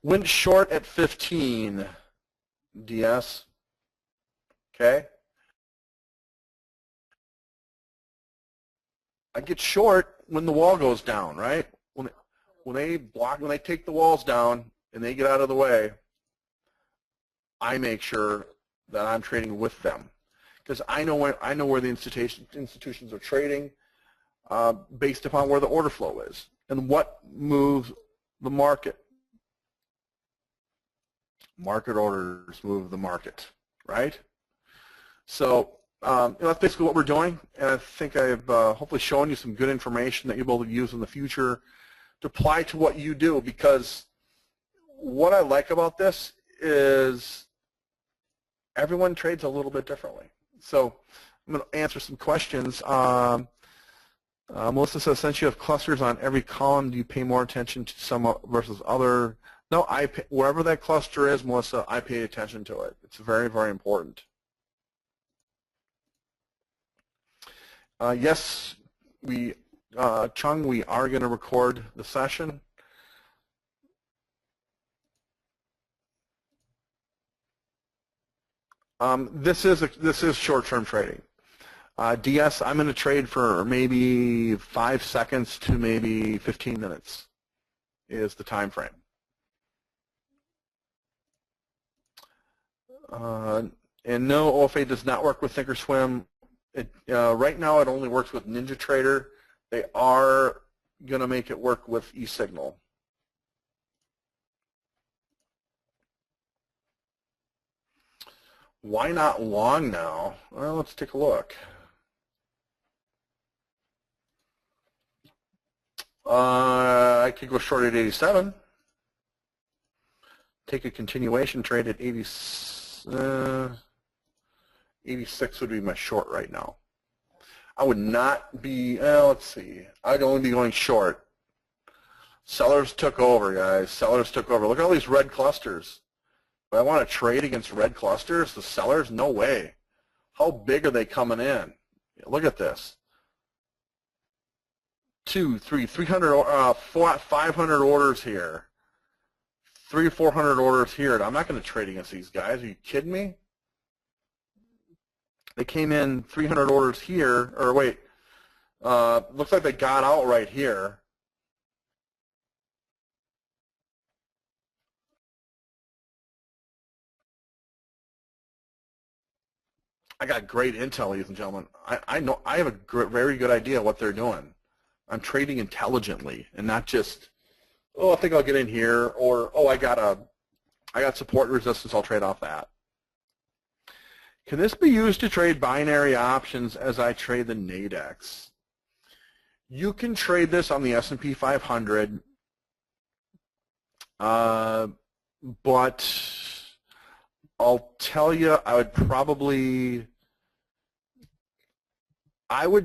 Went short at 15, DS. Okay. I get short when the wall goes down, right? When they take the walls down and they get out of the way, I make sure that I'm trading with them, because I know where the institutions are trading based upon where the order flow is and what moves the market. Market orders move the market, right? So that's basically what we're doing, and I think I've hopefully shown you some good information that you'll be able to use in the future to apply to what you do, because what I like about this is everyone trades a little bit differently. So I'm going to answer some questions. Melissa says, since you have clusters on every column, do you pay more attention to some versus other? No, wherever that cluster is, Melissa, I pay attention to it. It's very, very important. Yes, Chung, we are going to record the session. This is short-term trading. DS, I'm going to trade for maybe 5 seconds to maybe 15 minutes is the time frame. And no, OFA does not work with Thinkorswim. Right now it only works with NinjaTrader. They are going to make it work with eSignal. Why not long now? Well, let's take a look. I could go short at 87. Take a continuation trade at 86 would be my short right now. I would not be, let's see, I'd only be going short Sellers took over, guys. Sellers took over. Look at all these red clusters. If I want to trade against red clusters, the sellers, no way. How big are they coming in? Look at this. 300, 500 orders here. 300 or 400 orders here. I'm not going to trade against these guys. Are you kidding me? They came in 300 orders here, or wait, looks like they got out right here. I got great intel, ladies and gentlemen. I know I have a very good idea what they're doing. I'm trading intelligently and not just, oh, I think I'll get in here, or oh, I got support and resistance, I'll trade off that. Can this be used to trade binary options as I trade the Nadex? You can trade this on the S&P 500, but I'll tell you, I would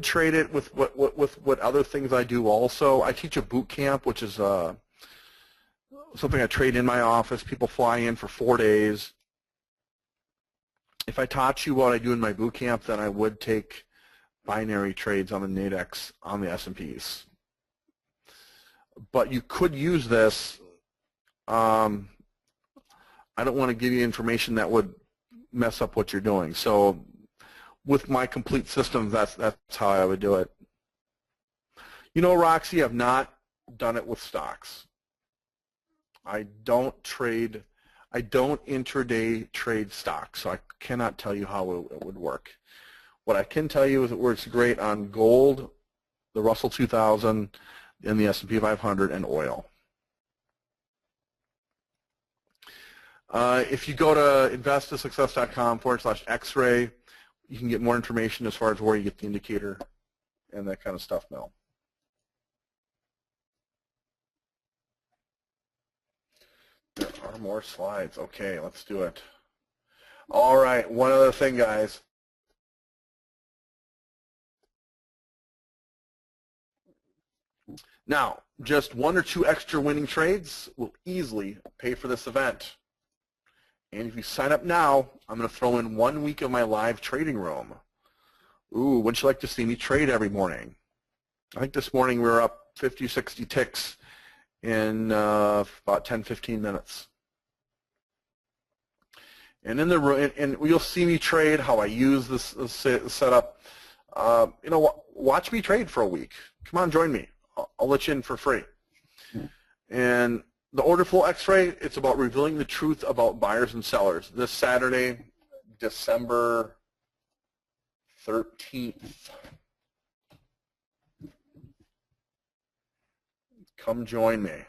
trade it with what other things I do also. I teach a boot camp, which is something I trade in my office. People fly in for 4 days. If I taught you what I do in my boot camp, then I would take binary trades on the Nadex on the S&Ps. But you could use this. I don't want to give you information that would mess up what you're doing. So with my complete system, that's how I would do it. You know, Roxy, I've not done it with stocks. I don't intraday trade stocks, so I cannot tell you how it would work. What I can tell you is it works great on gold, the Russell 2000, and the S&P 500, and oil. If you go to investtosuccess.com/X-ray, you can get more information as far as where you get the indicator and that kind of stuff, Mel. There are more slides. Okay, let's do it. All right, one other thing, guys. Now, just 1 or 2 extra winning trades will easily pay for this event. And if you sign up now, I'm going to throw in 1 week of my live trading room. Ooh, wouldn't you like to see me trade every morning? I think this morning we were up 50, 60 ticks in about 10, 15 minutes. And in the room, and you'll see me trade, how I use this setup. You know, watch me trade for a week. Come on, join me. I'll let you in for free. And the order flow X-ray, it's about revealing the truth about buyers and sellers. This Saturday, December 13th. Come join me.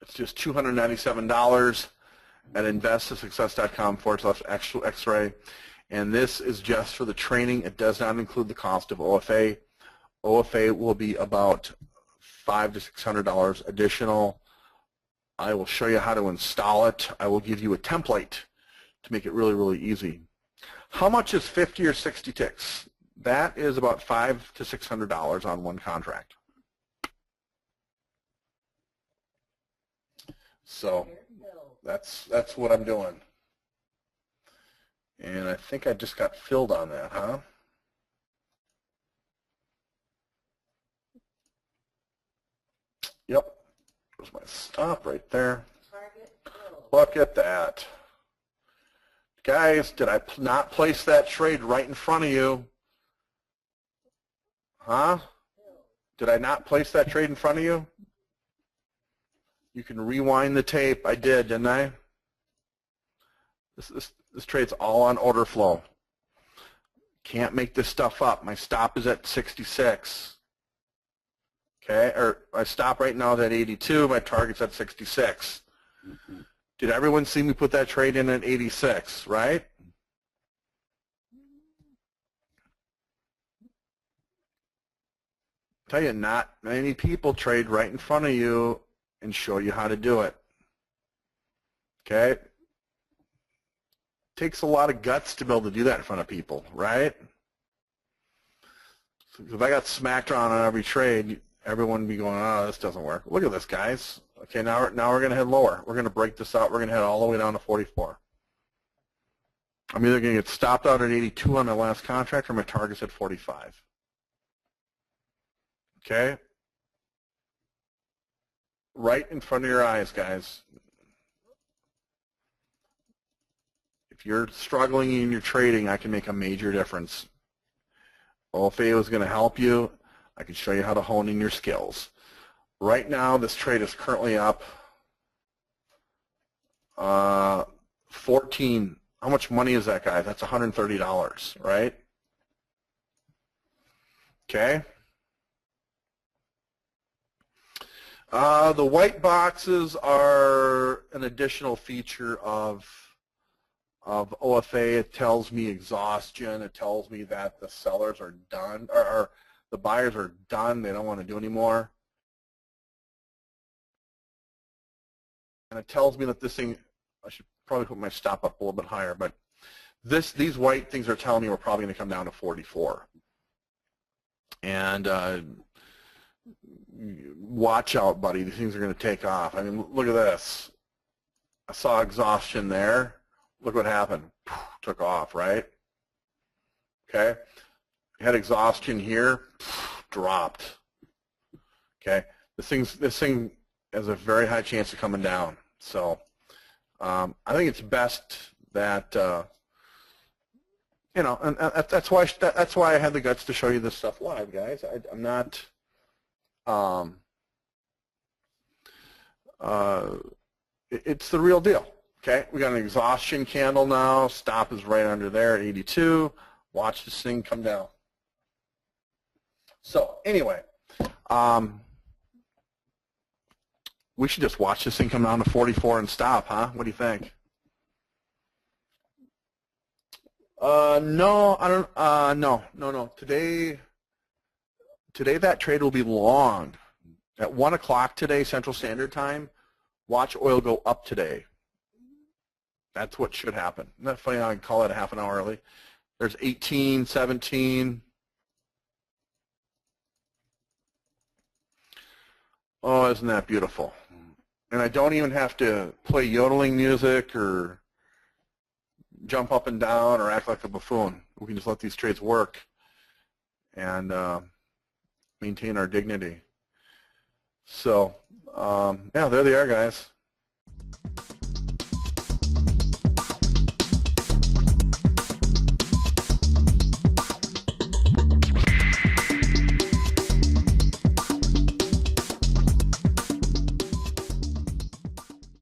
It's just $297 at investtosuccess.com/X-ray. And this is just for the training. It does not include the cost of OFA. OFA will be about $500 to $600 additional. I will show you how to install it. I will give you a template to make it really, really easy. How much is 50 or 60 ticks? That is about $500 to $600 on one contract. So that's what I'm doing. And I think I just got filled on that, huh? Yep. There's my stop right there. Look at that. Guys, did I not place that trade right in front of you? Huh? Did I not place that trade in front of you? You can rewind the tape. I did, didn't I? This trade's all on order flow. Can't make this stuff up. My stop is at 66. Okay, or my stop right now is at 82. My target's at 66. Did everyone see me put that trade in at 86, right? Tell you, not many people trade right in front of you and show you how to do it. Okay? Takes a lot of guts to be able to do that in front of people, right? If I got smacked around on every trade, everyone would be going, oh, this doesn't work. Look at this, guys. Okay, now we're going to head lower. We're going to break this out. We're going to head all the way down to 44. I'm either going to get stopped out at 82 on my last contract or my target's at 45. Okay? Right in front of your eyes, guys. If you're struggling in your trading, I can make a major difference. OFA is going to help you. I can show you how to hone in your skills. Right now, this trade is currently up 14. How much money is that, guys? That's $130, right? Okay. The white boxes are an additional feature of OFA. It tells me exhaustion. It tells me that the sellers are done, or the buyers are done. They don't want to do anymore. And it tells me that this thing, I should probably put my stop up a little bit higher, but these white things are telling me we're probably going to come down to 44. And watch out, buddy. These things are going to take off. I mean, look at this. I saw exhaustion there. Look what happened. Took off, right? Okay. Had exhaustion here. Dropped. Okay. This thing has a very high chance of coming down. So I think it's best that you know, and that's why I had the guts to show you this stuff live, guys. I'm not. It's the real deal. Okay, we got an exhaustion candle now. Stop is right under there at 82. Watch this thing come down. So anyway, we should just watch this thing come down to 44 and stop, huh? What do you think? No, I don't. No. Today that trade will be long. At 1 o'clock today, Central Standard Time, watch oil go up today. That's what should happen. Isn't that funny how I can call it a half an hour early? There's 18, 17. Oh, isn't that beautiful? And I don't even have to play yodeling music or jump up and down or act like a buffoon. We can just let these trades work and maintain our dignity. So, yeah, there they are, guys.